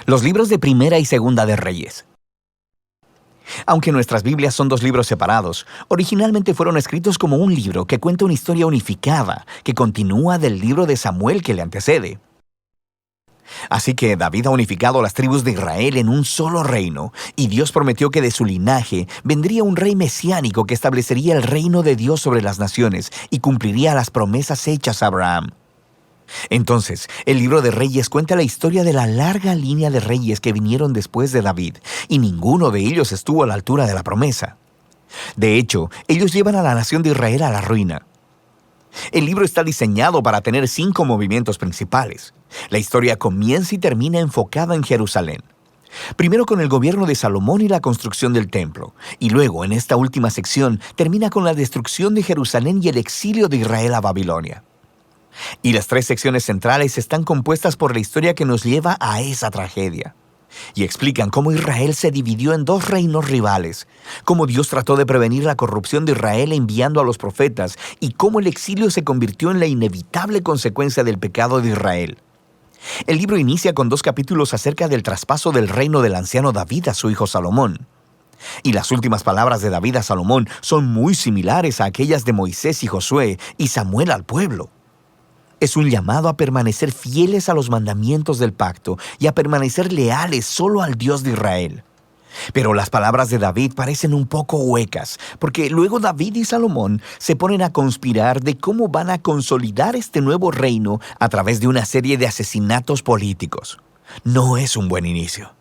Los libros de Primera y Segunda de Reyes. Aunque nuestras Biblias son dos libros separados, originalmente fueron escritos como un libro que cuenta una historia unificada que continúa del libro de Samuel que le antecede. Así que David ha unificado las tribus de Israel en un solo reino, y Dios prometió que de su linaje vendría un rey mesiánico que establecería el reino de Dios sobre las naciones y cumpliría las promesas hechas a Abraham. Entonces, el libro de Reyes cuenta la historia de la larga línea de reyes que vinieron después de David, y ninguno de ellos estuvo a la altura de la promesa. De hecho, ellos llevan a la nación de Israel a la ruina. El libro está diseñado para tener 5 movimientos principales. La historia comienza y termina enfocada en Jerusalén. Primero con el gobierno de Salomón y la construcción del templo, y luego, en esta última sección, termina con la destrucción de Jerusalén y el exilio de Israel a Babilonia. Y las 3 secciones centrales están compuestas por la historia que nos lleva a esa tragedia. Y explican cómo Israel se dividió en 2 reinos rivales, cómo Dios trató de prevenir la corrupción de Israel enviando a los profetas, y cómo el exilio se convirtió en la inevitable consecuencia del pecado de Israel. El libro inicia con 2 capítulos acerca del traspaso del reino del anciano David a su hijo Salomón. Y las últimas palabras de David a Salomón son muy similares a aquellas de Moisés y Josué y Samuel al pueblo. Es un llamado a permanecer fieles a los mandamientos del pacto y a permanecer leales solo al Dios de Israel. Pero las palabras de David parecen un poco huecas, porque luego David y Salomón se ponen a conspirar de cómo van a consolidar este nuevo reino a través de una serie de asesinatos políticos. No es un buen inicio.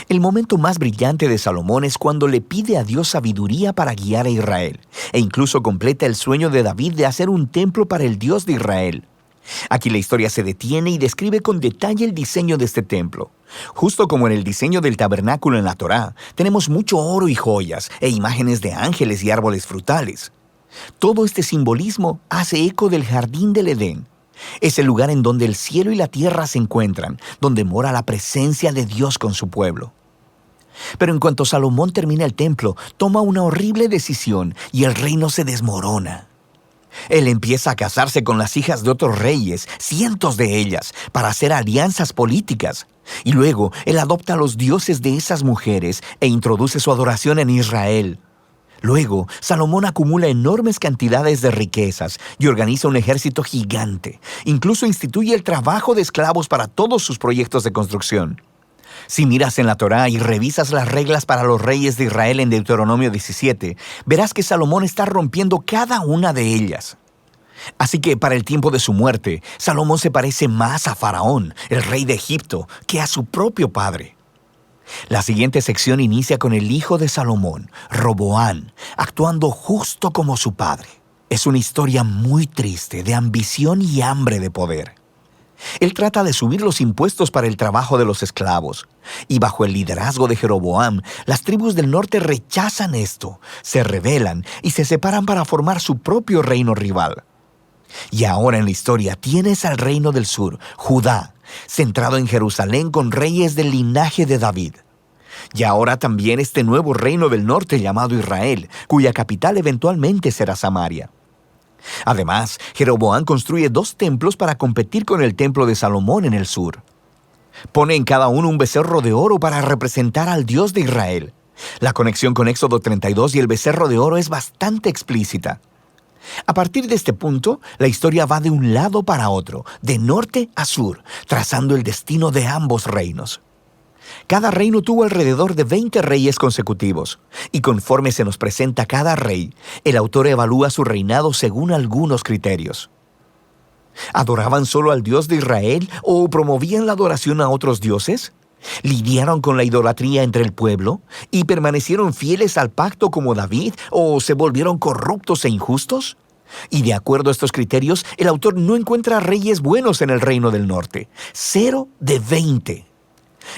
El momento más brillante de Salomón es cuando le pide a Dios sabiduría para guiar a Israel, e incluso completa el sueño de David de hacer un templo para el Dios de Israel. Aquí la historia se detiene y describe con detalle el diseño de este templo. Justo como en el diseño del tabernáculo en la Torá, tenemos mucho oro y joyas, e imágenes de ángeles y árboles frutales. Todo este simbolismo hace eco del jardín del Edén. Es el lugar en donde el cielo y la tierra se encuentran, donde mora la presencia de Dios con su pueblo. Pero en cuanto Salomón termina el templo, toma una horrible decisión y el reino se desmorona. Él empieza a casarse con las hijas de otros reyes, cientos de ellas, para hacer alianzas políticas. Y luego, él adopta a los dioses de esas mujeres e introduce su adoración en Israel. Luego, Salomón acumula enormes cantidades de riquezas y organiza un ejército gigante. Incluso instituye el trabajo de esclavos para todos sus proyectos de construcción. Si miras en la Torá y revisas las reglas para los reyes de Israel en Deuteronomio 17, verás que Salomón está rompiendo cada una de ellas. Así que para el tiempo de su muerte, Salomón se parece más a Faraón, el rey de Egipto, que a su propio padre. La siguiente sección inicia con el hijo de Salomón, Roboán, actuando justo como su padre. Es una historia muy triste de ambición y hambre de poder. Él trata de subir los impuestos para el trabajo de los esclavos, y bajo el liderazgo de Jeroboam, las tribus del norte rechazan esto, se rebelan y se separan para formar su propio reino rival. Y ahora en la historia tienes al reino del sur, Judá, centrado en Jerusalén con reyes del linaje de David. Y ahora también este nuevo reino del norte llamado Israel, cuya capital eventualmente será Samaria. Además, Jeroboam construye 2 templos para competir con el templo de Salomón en el sur. Pone en cada uno un becerro de oro para representar al Dios de Israel. La conexión con Éxodo 32 y el becerro de oro es bastante explícita. A partir de este punto, la historia va de un lado para otro, de norte a sur, trazando el destino de ambos reinos. Cada reino tuvo alrededor de 20 reyes consecutivos, y conforme se nos presenta cada rey, el autor evalúa su reinado según algunos criterios. ¿Adoraban solo al Dios de Israel o promovían la adoración a otros dioses? ¿Lidiaron con la idolatría entre el pueblo y permanecieron fieles al pacto como David o se volvieron corruptos e injustos? Y de acuerdo a estos criterios, el autor no encuentra reyes buenos en el reino del norte, 0 de 20.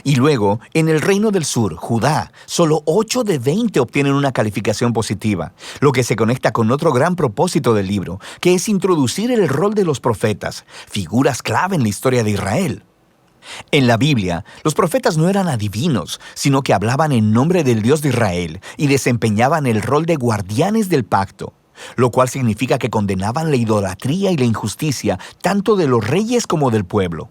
Y luego, en el reino del sur, Judá, solo 8 de 20 obtienen una calificación positiva, lo que se conecta con otro gran propósito del libro, que es introducir el rol de los profetas, figuras clave en la historia de Israel. En la Biblia, los profetas no eran adivinos, sino que hablaban en nombre del Dios de Israel y desempeñaban el rol de guardianes del pacto, lo cual significa que condenaban la idolatría y la injusticia tanto de los reyes como del pueblo.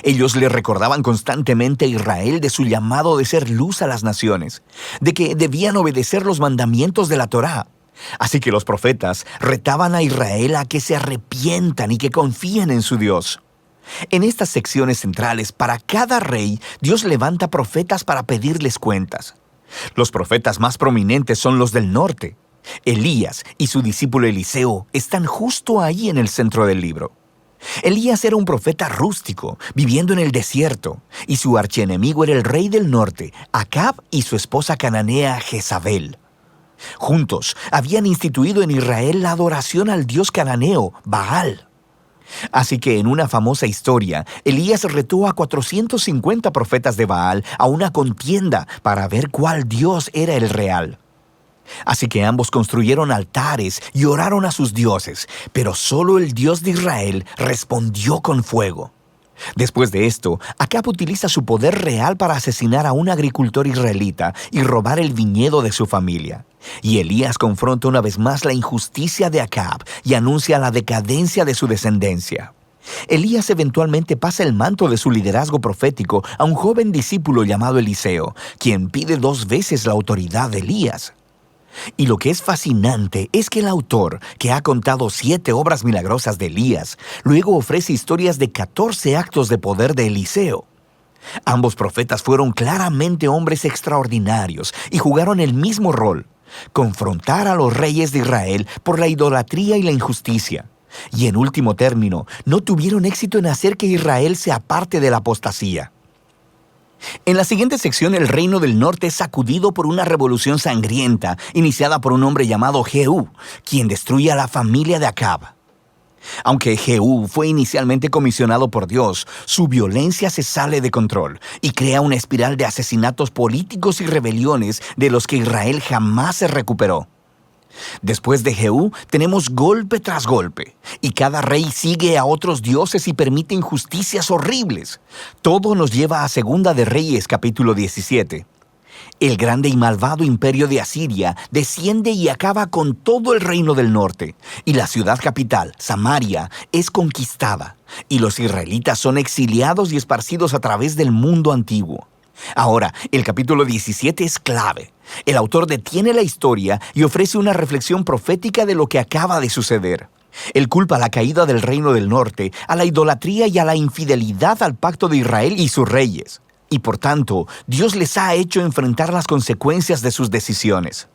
Ellos le recordaban constantemente a Israel de su llamado de ser luz a las naciones, de que debían obedecer los mandamientos de la Torá. Así que los profetas retaban a Israel a que se arrepientan y que confíen en su Dios. En estas secciones centrales, para cada rey, Dios levanta profetas para pedirles cuentas. Los profetas más prominentes son los del norte. Elías y su discípulo Eliseo están justo ahí en el centro del libro. Elías era un profeta rústico, viviendo en el desierto, y su archienemigo era el rey del norte, Acab, y su esposa cananea Jezabel. Juntos habían instituido en Israel la adoración al dios cananeo, Baal. Así que en una famosa historia, Elías retó a 450 profetas de Baal a una contienda para ver cuál dios era el real. Así que ambos construyeron altares y oraron a sus dioses, pero solo el Dios de Israel respondió con fuego. Después de esto, Acab utiliza su poder real para asesinar a un agricultor israelita y robar el viñedo de su familia. Y Elías confronta una vez más la injusticia de Acab y anuncia la decadencia de su descendencia. Elías eventualmente pasa el manto de su liderazgo profético a un joven discípulo llamado Eliseo, quien pide 2 veces la autoridad de Elías. Y lo que es fascinante es que el autor, que ha contado 7 obras milagrosas de Elías, luego ofrece historias de 14 actos de poder de Eliseo. Ambos profetas fueron claramente hombres extraordinarios y jugaron el mismo rol: confrontar a los reyes de Israel por la idolatría y la injusticia. Y en último término, no tuvieron éxito en hacer que Israel se aparte de la apostasía. En la siguiente sección, el reino del norte es sacudido por una revolución sangrienta iniciada por un hombre llamado Jehú, quien destruye a la familia de Acab. Aunque Jehú fue inicialmente comisionado por Dios, su violencia se sale de control y crea una espiral de asesinatos políticos y rebeliones de los que Israel jamás se recuperó. Después de Jehú, tenemos golpe tras golpe, y cada rey sigue a otros dioses y permite injusticias horribles. Todo nos lleva a Segunda de Reyes, capítulo 17. El grande y malvado imperio de Asiria desciende y acaba con todo el reino del norte, y la ciudad capital, Samaria, es conquistada, y los israelitas son exiliados y esparcidos a través del mundo antiguo. Ahora, el capítulo 17 es clave. El autor detiene la historia y ofrece una reflexión profética de lo que acaba de suceder. Él culpa la caída del reino del norte a la idolatría y a la infidelidad al pacto de Israel y sus reyes. Y por tanto, Dios les ha hecho enfrentar las consecuencias de sus decisiones.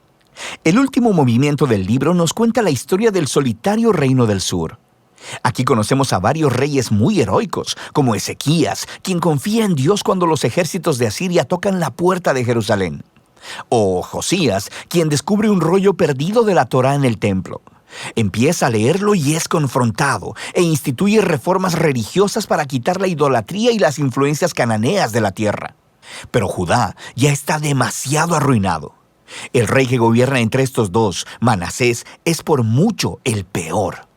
El último movimiento del libro nos cuenta la historia del solitario reino del sur. Aquí conocemos a varios reyes muy heroicos, como Ezequías, quien confía en Dios cuando los ejércitos de Asiria tocan la puerta de Jerusalén. O Josías, quien descubre un rollo perdido de la Torá en el templo. Empieza a leerlo y es confrontado, e instituye reformas religiosas para quitar la idolatría y las influencias cananeas de la tierra. Pero Judá ya está demasiado arruinado. El rey que gobierna entre estos dos, Manasés, es por mucho el peor.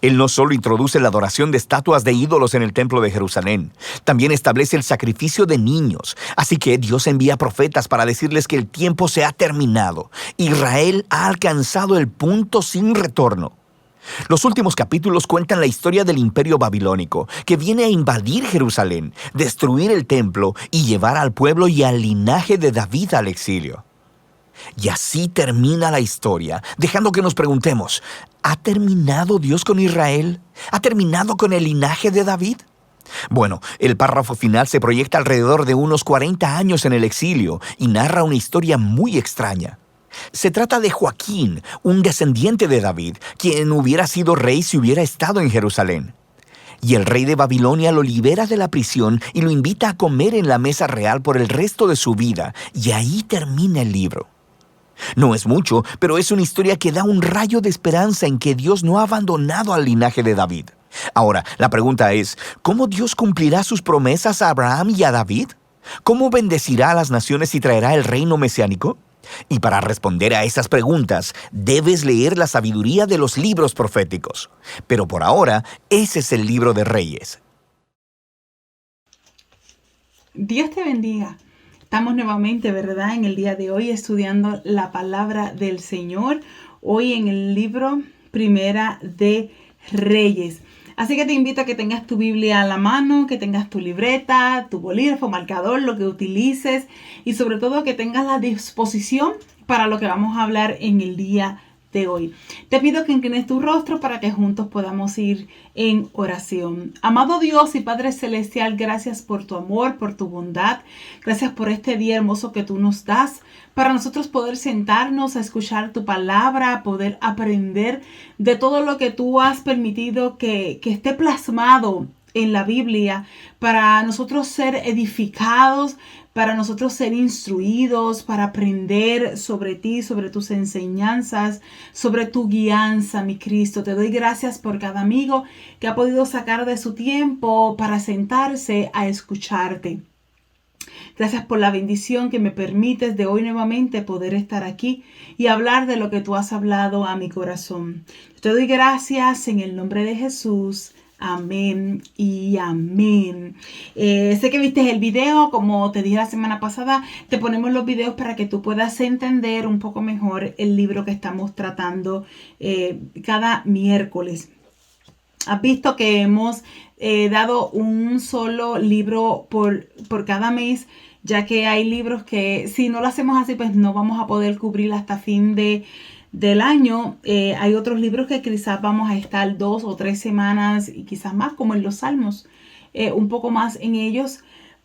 Él no solo introduce la adoración de estatuas de ídolos en el templo de Jerusalén, también establece el sacrificio de niños. Así que Dios envía profetas para decirles que el tiempo se ha terminado. Israel ha alcanzado el punto sin retorno. Los últimos capítulos cuentan la historia del imperio babilónico, que viene a invadir Jerusalén, destruir el templo y llevar al pueblo y al linaje de David al exilio. Y así termina la historia, dejando que nos preguntemos: ¿ha terminado Dios con Israel? ¿Ha terminado con el linaje de David? Bueno, el párrafo final se proyecta alrededor de unos 40 años en el exilio y narra una historia muy extraña. Se trata de Joaquín, un descendiente de David, quien hubiera sido rey si hubiera estado en Jerusalén. Y el rey de Babilonia lo libera de la prisión y lo invita a comer en la mesa real por el resto de su vida, y ahí termina el libro. No es mucho, pero es una historia que da un rayo de esperanza en que Dios no ha abandonado al linaje de David. Ahora, la pregunta es: ¿cómo Dios cumplirá sus promesas a Abraham y a David? ¿Cómo bendecirá a las naciones y traerá el reino mesiánico? Y para responder a esas preguntas, debes leer la sabiduría de los libros proféticos. Pero por ahora, ese es el libro de Reyes. Dios te bendiga. Estamos nuevamente, ¿verdad?, en el día de hoy estudiando la palabra del Señor. Hoy en el libro Primera de Reyes. Así que te invito a que tengas tu Biblia a la mano, que tengas tu libreta, tu bolígrafo, marcador, lo que utilices y sobre todo que tengas la disposición para lo que vamos a hablar en el día de hoy. Te pido que inclines tu rostro para que juntos podamos ir en oración. Amado Dios y Padre Celestial, gracias por tu amor, por tu bondad. Gracias por este día hermoso que tú nos das para nosotros poder sentarnos a escuchar tu palabra, poder aprender de todo lo que tú has permitido que esté plasmado en la Biblia, para nosotros ser edificados, para nosotros ser instruidos, para aprender sobre ti, sobre tus enseñanzas, sobre tu guianza, mi Cristo. Te doy gracias por cada amigo que ha podido sacar de su tiempo para sentarse a escucharte. Gracias por la bendición que me permites de hoy nuevamente poder estar aquí y hablar de lo que tú has hablado a mi corazón. Te doy gracias en el nombre de Jesús. Amén y amén. Sé que viste el video, como te dije la semana pasada, te ponemos los videos para que tú puedas entender un poco mejor el libro que estamos tratando cada miércoles. Has visto que hemos dado un solo libro por cada mes, ya que hay libros que si no lo hacemos así, pues no vamos a poder cubrir hasta fin del año. Hay otros libros que quizás vamos a estar 2 o 3 semanas y quizás más, como en los Salmos, un poco más en ellos.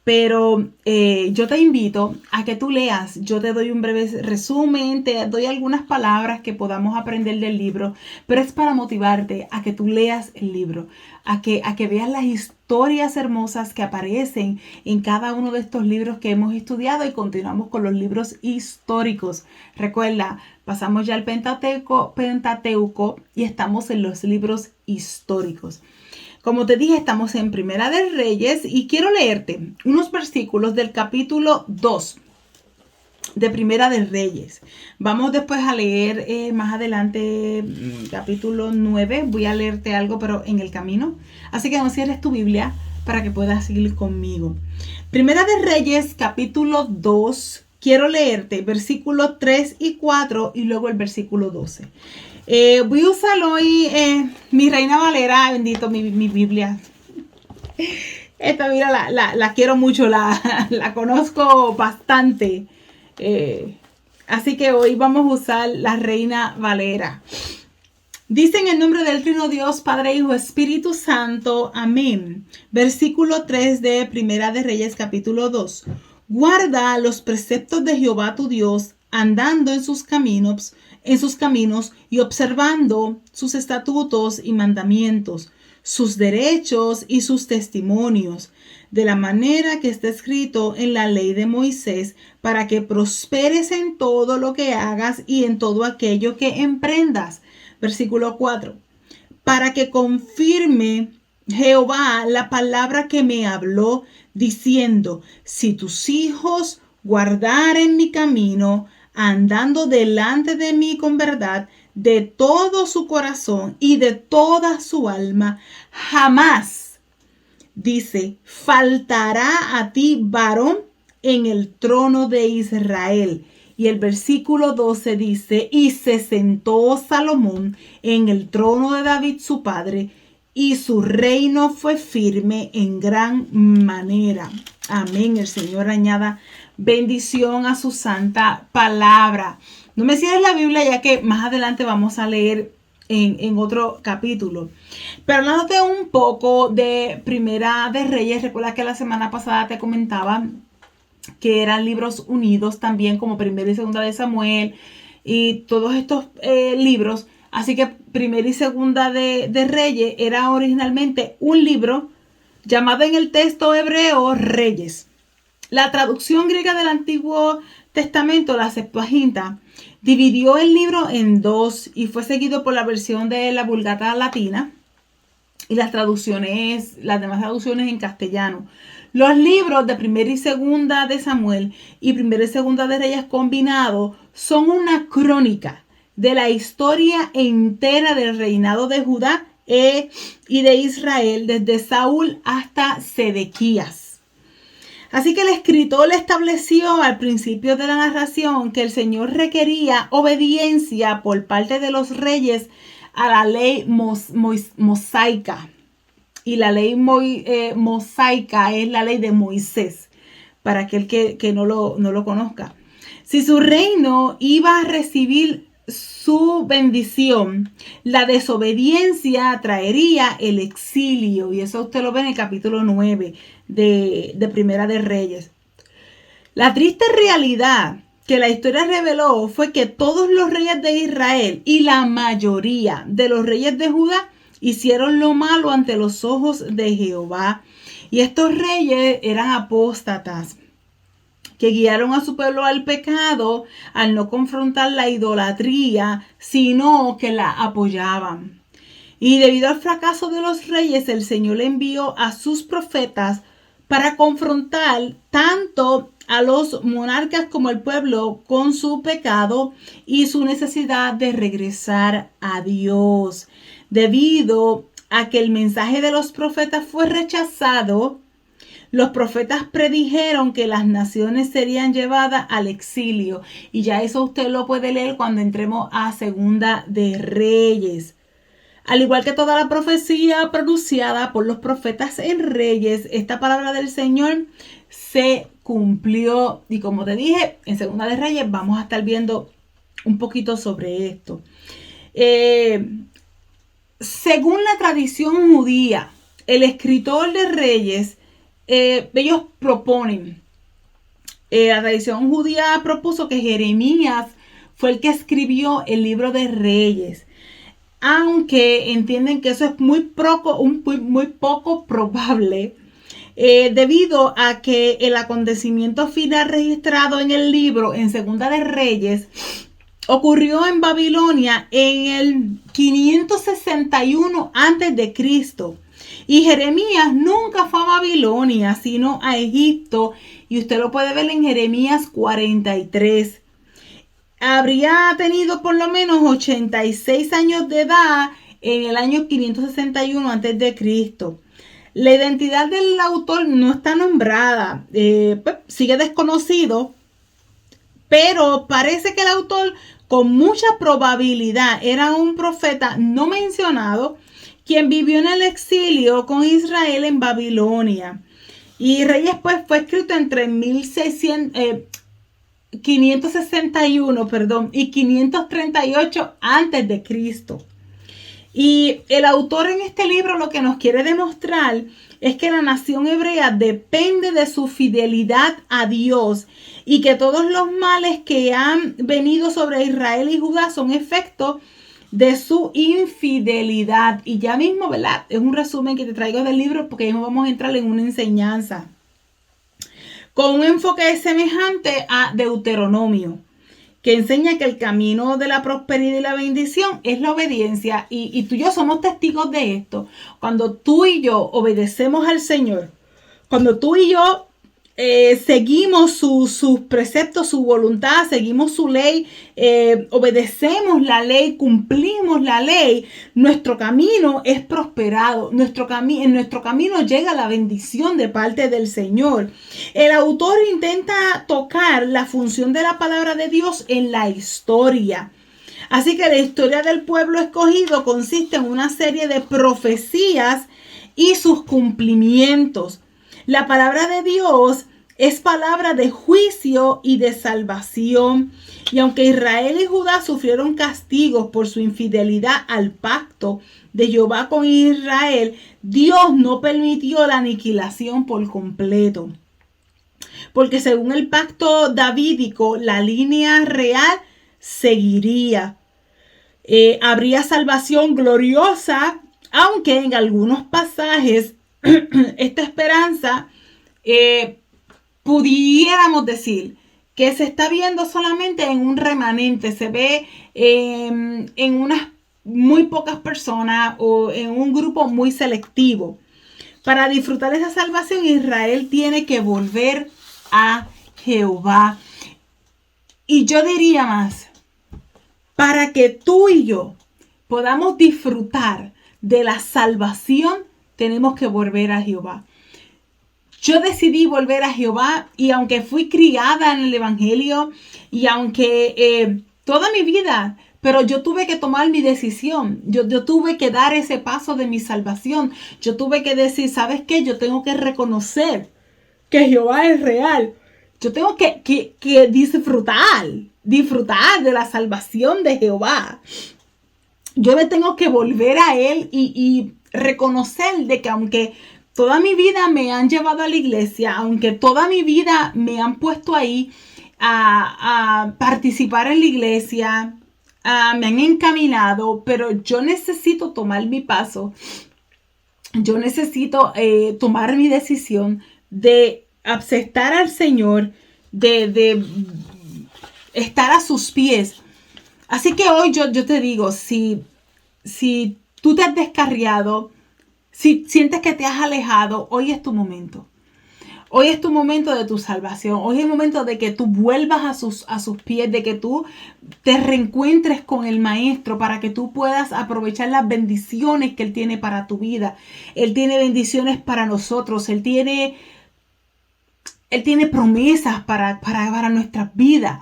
Pero yo te invito a que tú leas. Yo te doy un breve resumen, te doy algunas palabras que podamos aprender del libro, pero es para motivarte a que tú leas el libro, a que veas las historias hermosas que aparecen en cada uno de estos libros que hemos estudiado, y continuamos con los libros históricos. Recuerda, pasamos ya el Pentateuco y estamos en los libros históricos. Como te dije, estamos en Primera de Reyes y quiero leerte unos versículos del capítulo 2 de Primera de Reyes. Vamos después a leer más adelante capítulo 9. Voy a leerte algo, pero en el camino. Así que no cierres tu Biblia para que puedas seguir conmigo. Primera de Reyes, capítulo 2. Quiero leerte versículos 3 y 4 y luego el versículo 12. Voy a usar hoy mi Reina Valera, bendito, mi Biblia. Esta, mira, la quiero mucho, la conozco bastante. Así que hoy vamos a usar la Reina Valera. Dice en el nombre del Trino Dios, Padre, Hijo, Espíritu Santo. Amén. Versículo 3 de Primera de Reyes, capítulo 2. Guarda los preceptos de Jehová tu Dios, andando en sus caminos y observando sus estatutos y mandamientos, sus derechos y sus testimonios, de la manera que está escrito en la ley de Moisés, para que prosperes en todo lo que hagas y en todo aquello que emprendas. Versículo 4. Para que confirme Jehová la palabra que me habló, diciendo: si tus hijos guardaren mi camino, andando delante de mí con verdad, de todo su corazón y de toda su alma, jamás, dice, faltará a ti varón en el trono de Israel. Y el versículo 12 dice: y se sentó Salomón en el trono de David su padre, y su reino fue firme en gran manera. Amén. El Señor añada bendición a su santa palabra. No me cierres la Biblia, ya que más adelante vamos a leer en otro capítulo. Pero hablándote un poco de Primera de Reyes, recuerda que la semana pasada te comentaba que eran libros unidos también, como Primera y Segunda de Samuel y todos estos libros. Así que Primera y Segunda de Reyes era originalmente un libro llamado en el texto hebreo Reyes. La traducción griega del Antiguo Testamento, la Septuaginta, dividió el libro en dos y fue seguido por la versión de la Vulgata latina y las demás traducciones en castellano. Los libros de Primera y Segunda de Samuel y Primera y Segunda de Reyes combinados son una crónica de la historia entera del reinado de Judá y de Israel, desde Saúl hasta Sedequías. Así que el escritor le estableció al principio de la narración que el Señor requería obediencia por parte de los reyes a la ley mosaica. y la ley mosaica es la ley de Moisés, para aquel que no lo conozca. Si su reino iba a recibir su bendición, la desobediencia traería el exilio, y eso usted lo ve en el capítulo 9 de Primera de Reyes. La triste realidad que la historia reveló fue que todos los reyes de Israel y la mayoría de los reyes de Judá hicieron lo malo ante los ojos de Jehová. Y estos reyes eran apóstatas que guiaron a su pueblo al pecado al no confrontar la idolatría, sino que la apoyaban. Y debido al fracaso de los reyes, el Señor le envió a sus profetas para confrontar tanto a los monarcas como al pueblo con su pecado y su necesidad de regresar a Dios. Debido a que el mensaje de los profetas fue rechazado, los profetas predijeron que las naciones serían llevadas al exilio. Y ya eso usted lo puede leer cuando entremos a Segunda de Reyes. Al igual que toda la profecía pronunciada por los profetas en Reyes, esta palabra del Señor se cumplió. Y como te dije, en Segunda de Reyes vamos a estar viendo un poquito sobre esto. Según la tradición judía, el escritor de Reyes, ellos proponen, la tradición judía propuso que Jeremías fue el que escribió el libro de Reyes, aunque entienden que eso es muy poco probable, debido a que el acontecimiento final registrado en el libro en Segunda de Reyes ocurrió en Babilonia en el 561 a.C. Y Jeremías nunca fue a Babilonia, sino a Egipto. Y usted lo puede ver en Jeremías 43. Habría tenido por lo menos 86 años de edad en el año 561 a.C. La identidad del autor no está nombrada, sigue desconocido, pero parece que el autor con mucha probabilidad era un profeta no mencionado, quien vivió en el exilio con Israel en Babilonia. Y Reyes pues fue escrito entre 561 y 538 antes de Cristo. Y el autor en este libro lo que nos quiere demostrar es que la nación hebrea depende de su fidelidad a Dios y que todos los males que han venido sobre Israel y Judá son efecto de su infidelidad. Y ya mismo, ¿verdad? Es un resumen que te traigo del libro porque ya mismo vamos a entrar en una enseñanza con un enfoque semejante a Deuteronomio, que enseña que el camino de la prosperidad y la bendición es la obediencia. Y tú y yo somos testigos de esto. Cuando tú y yo obedecemos al Señor, cuando tú y yo seguimos sus preceptos, su voluntad, seguimos su ley, obedecemos la ley, cumplimos la ley, nuestro camino es prosperado, en nuestro camino llega la bendición de parte del Señor. El autor intenta tocar la función de la palabra de Dios en la historia. Así que la historia del pueblo escogido consiste en una serie de profecías y sus cumplimientos. La palabra de Dios es palabra de juicio y de salvación. Y aunque Israel y Judá sufrieron castigos por su infidelidad al pacto de Jehová con Israel, Dios no permitió la aniquilación por completo. Porque según el pacto davídico, la línea real seguiría. Habría salvación gloriosa, aunque en algunos pasajes esta esperanza pudiéramos decir que se está viendo solamente en un remanente, se ve en unas muy pocas personas o en un grupo muy selectivo. Para disfrutar esa salvación, Israel tiene que volver a Jehová. Y yo diría más, para que tú y yo podamos disfrutar de la salvación, tenemos que volver a Jehová. Yo decidí volver a Jehová y aunque fui criada en el Evangelio y aunque toda mi vida Pero yo tuve que tomar mi decisión. Yo tuve que dar ese paso de mi salvación. Yo tuve que decir, ¿sabes qué? Yo tengo que reconocer que Jehová es real. Yo tengo que disfrutar de la salvación de Jehová. Yo me tengo que volver a Él y reconocer de que aunque toda mi vida me han llevado a la iglesia, aunque toda mi vida me han puesto ahí a participar en la iglesia, me han encaminado, pero yo necesito tomar mi paso. Yo necesito tomar mi decisión de aceptar al Señor, de estar a sus pies. Así que hoy yo te digo, si tú te has descarriado, si sientes que te has alejado, hoy es tu momento. Hoy es tu momento de tu salvación. Hoy es el momento de que tú vuelvas a sus pies, de que tú te reencuentres con el Maestro para que tú puedas aprovechar las bendiciones que Él tiene para tu vida. Él tiene bendiciones para nosotros. Él tiene promesas para nuestras vidas.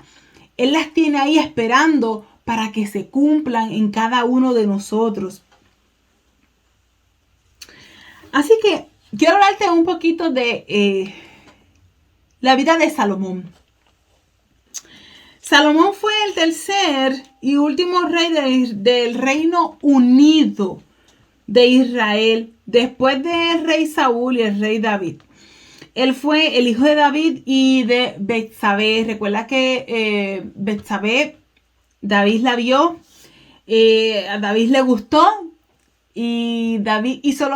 Él las tiene ahí esperando para que se cumplan en cada uno de nosotros. Así que quiero hablarte un poquito de la vida de Salomón. Salomón fue el tercer y último rey del Reino Unido de Israel, después del rey Saúl y el rey David. Él fue el hijo de David y de Betsabé. Recuerda que Betsabé, David la vio, a David le gustó y David hizo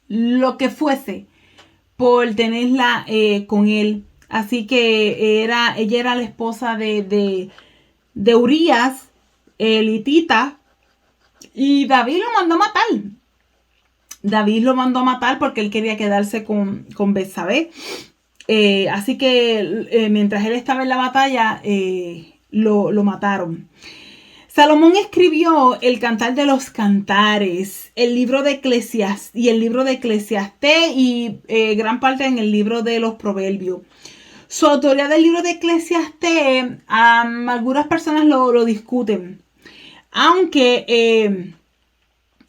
lo que fuese por tenerla con él. Así que ella era la esposa de Urías, el hitita, y David lo mandó a matar. David lo mandó a matar porque él quería quedarse con Betsabé. Así que mientras él estaba en la batalla, lo mataron. Salomón escribió el Cantar de los Cantares, el libro de Eclesiastés y gran parte en el libro de los Proverbios. Su autoría del libro de Eclesiastés, algunas personas lo discuten. Aunque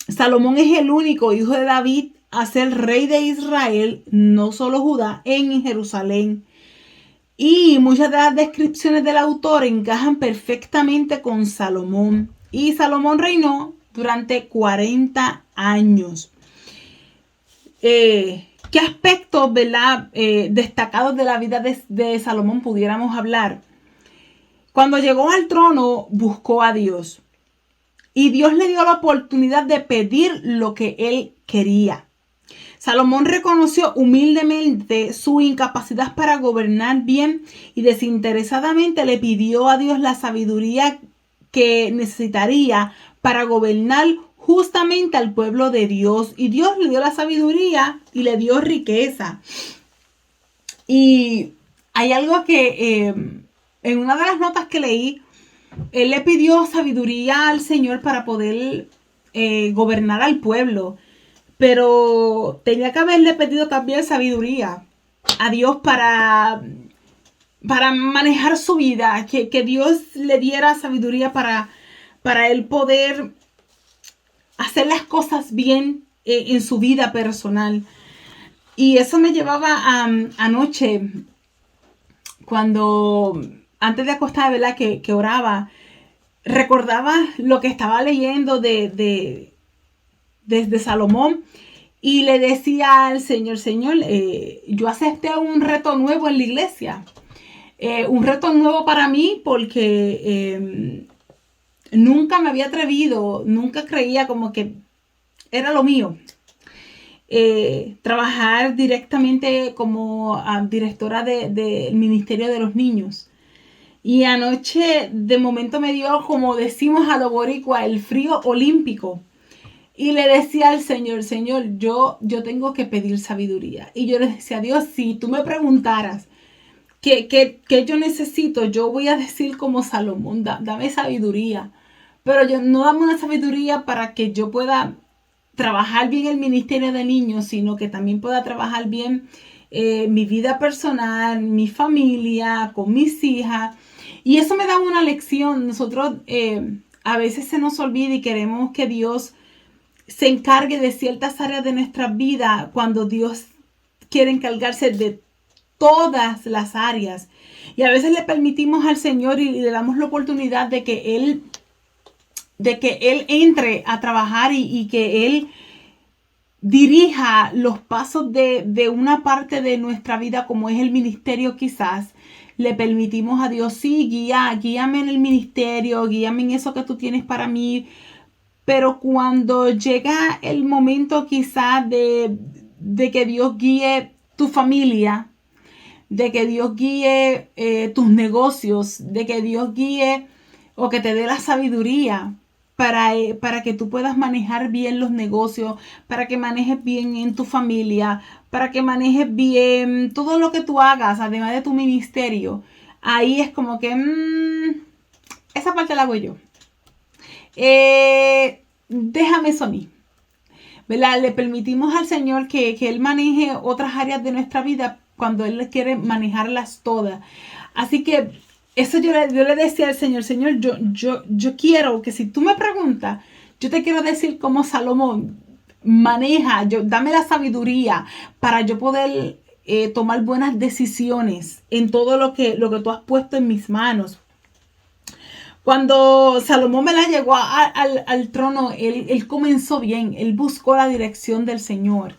Salomón es el único hijo de David a ser rey de Israel, no solo Judá, en Jerusalén. Y muchas de las descripciones del autor encajan perfectamente con Salomón. Y Salomón reinó durante 40 años. ¿Qué aspectos, verdad, destacados de la vida de Salomón pudiéramos hablar? Cuando llegó al trono, buscó a Dios. Y Dios le dio la oportunidad de pedir lo que él quería. Salomón reconoció humildemente su incapacidad para gobernar bien y desinteresadamente le pidió a Dios la sabiduría que necesitaría para gobernar justamente al pueblo de Dios. Y Dios le dio la sabiduría y le dio riqueza. Y hay algo que en una de las notas que leí, él le pidió sabiduría al Señor para poder gobernar al pueblo. Pero tenía que haberle pedido también sabiduría a Dios para manejar su vida. Que Dios le diera sabiduría para él poder hacer las cosas bien en su vida personal. Y eso me llevaba anoche, cuando antes de acostarme, ¿verdad? Que oraba, recordaba lo que estaba leyendo desde Salomón y le decía al Señor, yo acepté un reto nuevo en la iglesia, un reto nuevo para mí porque nunca me había atrevido, nunca creía como que era lo mío. Trabajar directamente como directora del Ministerio de los Niños. Y anoche de momento me dio, como decimos a lo boricua, el frío olímpico. Y le decía al Señor, yo tengo que pedir sabiduría. Y yo le decía a Dios, si tú me preguntaras qué yo necesito, yo voy a decir como Salomón, dame sabiduría. Pero yo no dame una sabiduría para que yo pueda trabajar bien el ministerio de niños, sino que también pueda trabajar bien mi vida personal, mi familia, con mis hijas. Y eso me da una lección. Nosotros a veces se nos olvida y queremos que Dios se encargue de ciertas áreas de nuestra vida cuando Dios quiere encargarse de todas las áreas. Y a veces le permitimos al Señor y le damos la oportunidad de que Él entre a trabajar y que Él dirija los pasos de una parte de nuestra vida, como es el ministerio quizás. Le permitimos a Dios, sí, guíame en el ministerio, guíame en eso que tú tienes para mí. Pero cuando llega el momento quizás de que Dios guíe tu familia, de que Dios guíe tus negocios, de que Dios guíe o que te dé la sabiduría para que tú puedas manejar bien los negocios, para que manejes bien en tu familia, para que manejes bien todo lo que tú hagas, además de tu ministerio. Ahí es como que esa parte la hago yo. Déjame eso a mí. ¿Verdad? Le permitimos al Señor que Él maneje otras áreas de nuestra vida cuando Él quiere manejarlas todas. Así que eso yo le decía al Señor, Señor, yo quiero que si tú me preguntas, yo te quiero decir cómo Salomón maneja, dame la sabiduría para yo poder tomar buenas decisiones en todo lo que tú has puesto en mis manos. Cuando Salomón llegó al trono, él comenzó bien, él buscó la dirección del Señor.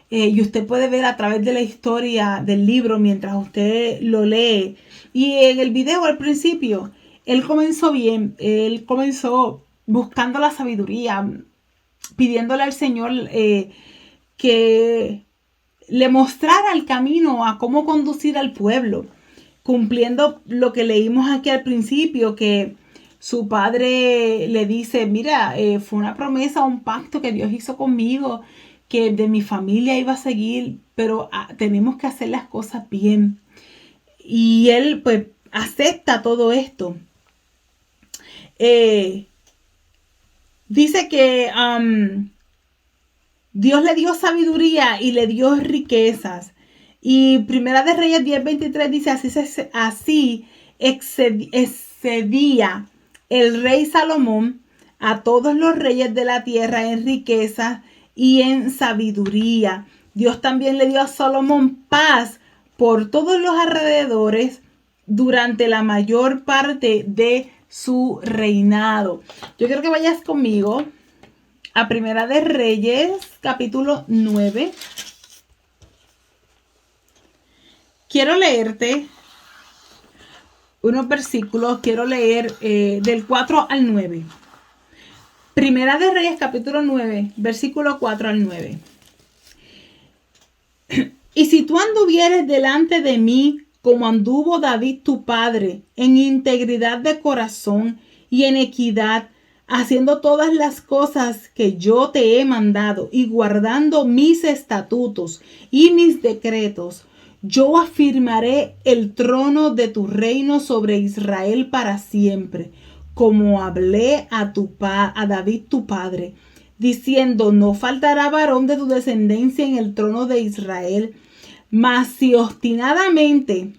Y usted puede ver a través de la historia del libro mientras usted lo lee. Y en el video al principio, él comenzó bien, él comenzó buscando la sabiduría, pidiéndole al Señor que le mostrara el camino a cómo conducir al pueblo, cumpliendo lo que leímos aquí al principio, que su padre le dice, mira, fue una promesa, un pacto que Dios hizo conmigo, que de mi familia iba a seguir, pero tenemos que hacer las cosas bien. Y él pues acepta todo esto. Dice que Dios le dio sabiduría y le dio riquezas. Y Primera de Reyes 10:23 dice, así excedía el rey Salomón a todos los reyes de la tierra en riqueza y en sabiduría. Dios también le dio a Salomón paz por todos los alrededores durante la mayor parte de su reinado. Yo quiero que vayas conmigo a Primera de Reyes, capítulo 9. Quiero leerte unos versículos, quiero leer del 4 al 9. Primera de Reyes, capítulo 9, versículo 4 al 9. Y si tú anduvieres delante de mí, como anduvo David tu padre, en integridad de corazón y en equidad, haciendo todas las cosas que yo te he mandado y guardando mis estatutos y mis decretos, yo afirmaré el trono de tu reino sobre Israel para siempre, como hablé a David tu padre, diciendo, no faltará varón de tu descendencia en el trono de Israel. Mas si obstinadamente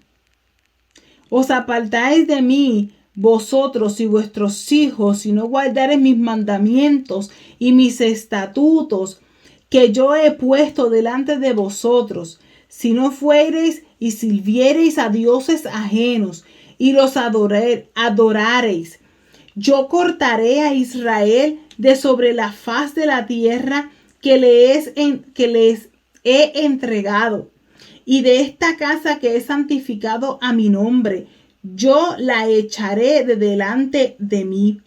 os apartáis de mí, vosotros y vuestros hijos, si no guardareis mis mandamientos y mis estatutos que yo he puesto delante de vosotros, si no fuereis y sirviereis a dioses ajenos y los adorareis, yo cortaré a Israel de sobre la faz de la tierra que les he entregado, y de esta casa que he santificado a mi nombre, yo la echaré de delante de mí.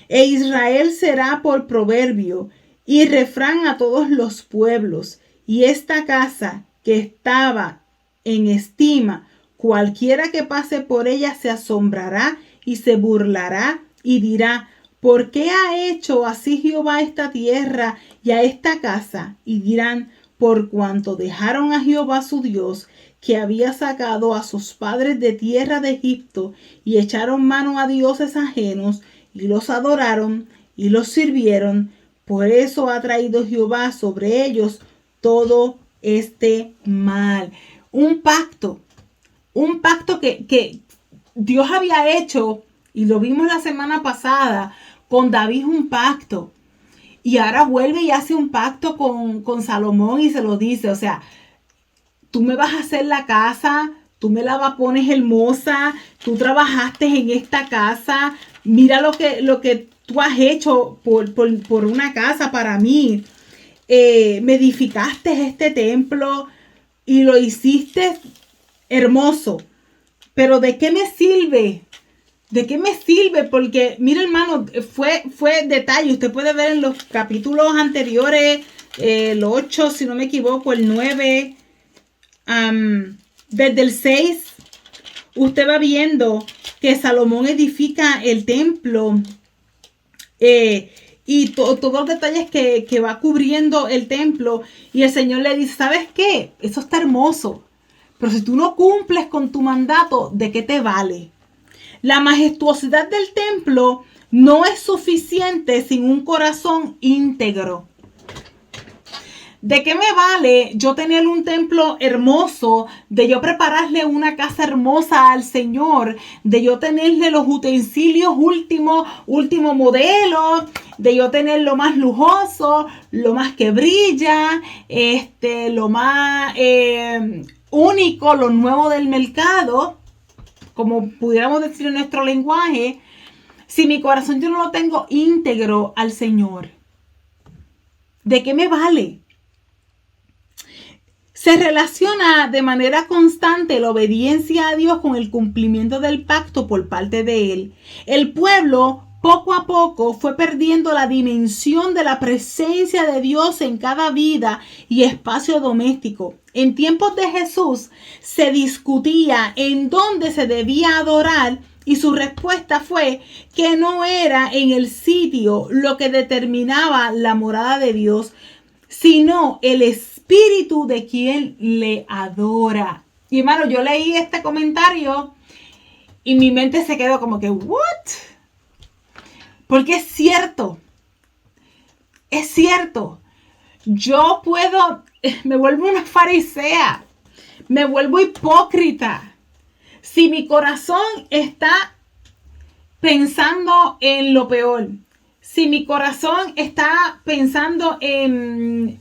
E Israel será por proverbio y refrán a todos los pueblos, y esta casa que estaba en estima, cualquiera que pase por ella se asombrará y se burlará y dirá, ¿por qué ha hecho así Jehová a esta tierra y a esta casa? Y dirán, por cuanto dejaron a Jehová su Dios, que había sacado a sus padres de tierra de Egipto, y echaron mano a dioses ajenos, y los adoraron, y los sirvieron. Por eso ha traído Jehová sobre ellos todo este mal. Un pacto que Dios había hecho Y lo vimos la semana pasada. Con David un pacto. Y ahora vuelve y hace un pacto con Salomón y se lo dice. O sea, tú me vas a hacer la casa, tú me la pones hermosa, tú trabajaste en esta casa, mira lo que tú has hecho por una casa para mí. Me edificaste este templo y lo hiciste hermoso. Pero ¿de qué me sirve? ¿De qué me sirve? Porque, mira, hermano, fue detalle. Usted puede ver en los capítulos anteriores, el 8, si no me equivoco, el 9, desde el 6, usted va viendo que Salomón edifica el templo y todos los detalles que va cubriendo el templo. Y el Señor le dice, ¿sabes qué? Eso está hermoso. Pero si tú no cumples con tu mandato, ¿de qué te vale? La majestuosidad del templo no es suficiente sin un corazón íntegro. ¿De qué me vale yo tener un templo hermoso, de yo prepararle una casa hermosa al Señor, de yo tenerle los utensilios último modelo, de yo tener lo más lujoso, lo más que brilla, lo más único, lo nuevo del mercado, como pudiéramos decir en nuestro lenguaje, si mi corazón yo no lo tengo íntegro al Señor? ¿De qué me vale? Se relaciona de manera constante la obediencia a Dios con el cumplimiento del pacto por parte de Él. El pueblo poco a poco fue perdiendo la dimensión de la presencia de Dios en cada vida y espacio doméstico. En tiempos de Jesús se discutía en dónde se debía adorar y su respuesta fue que no era en el sitio lo que determinaba la morada de Dios, sino el espíritu de quien le adora. Y hermano, yo leí este comentario y mi mente se quedó como que, ¿what? Porque es cierto. Es cierto. Yo me vuelvo una farisea. Me vuelvo hipócrita. Si mi corazón está pensando en lo peor. Si mi corazón está pensando en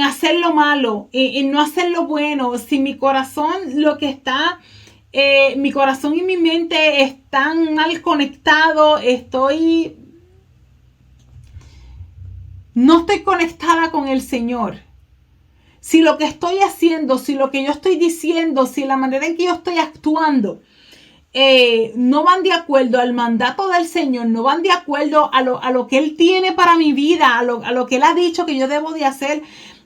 hacer lo malo, en no hacer lo bueno, si mi corazón mi corazón y mi mente están mal conectados, no estoy conectada con el Señor. Si lo que estoy haciendo, si lo que yo estoy diciendo, si la manera en que yo estoy actuando, no van de acuerdo al mandato del Señor, no van de acuerdo a lo que Él tiene para mi vida, a lo que Él ha dicho que yo debo de hacer,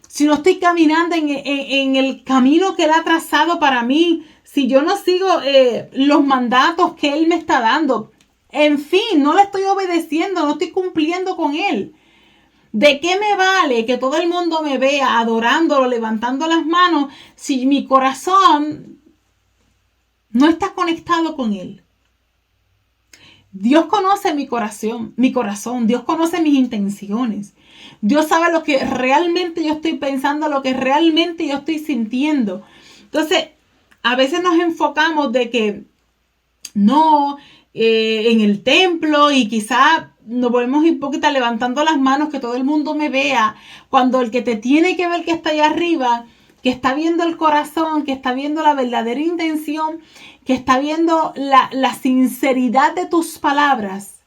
si no estoy caminando en el camino que Él ha trazado para mí, si yo no sigo los mandatos que Él me está dando, en fin, no le estoy obedeciendo, no estoy cumpliendo con Él. ¿De qué me vale que todo el mundo me vea adorándolo, levantando las manos, si mi corazón no está conectado con Él? Dios conoce mi corazón, Dios conoce mis intenciones. Dios sabe lo que realmente yo estoy pensando, lo que realmente yo estoy sintiendo. Entonces, a veces nos enfocamos de que no, en el templo y quizá nos volvemos hipócritas levantando las manos, que todo el mundo me vea, cuando el que te tiene que ver, que está allá arriba, que está viendo el corazón, que está viendo la verdadera intención, que está viendo la sinceridad de tus palabras,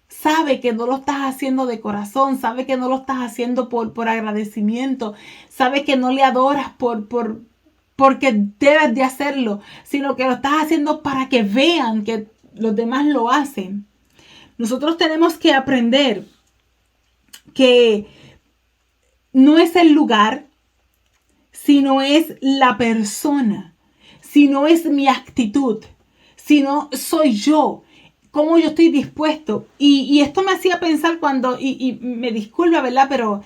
sabe que no lo estás haciendo de corazón, sabe que no lo estás haciendo por agradecimiento, sabe que no le adoras porque debes de hacerlo, sino que lo estás haciendo para que vean que los demás lo hacen. Nosotros tenemos que aprender que no es el lugar, sino es la persona, sino es mi actitud, sino soy yo, cómo yo estoy dispuesto. Y esto me hacía pensar cuando, y me disculpa, ¿verdad? Pero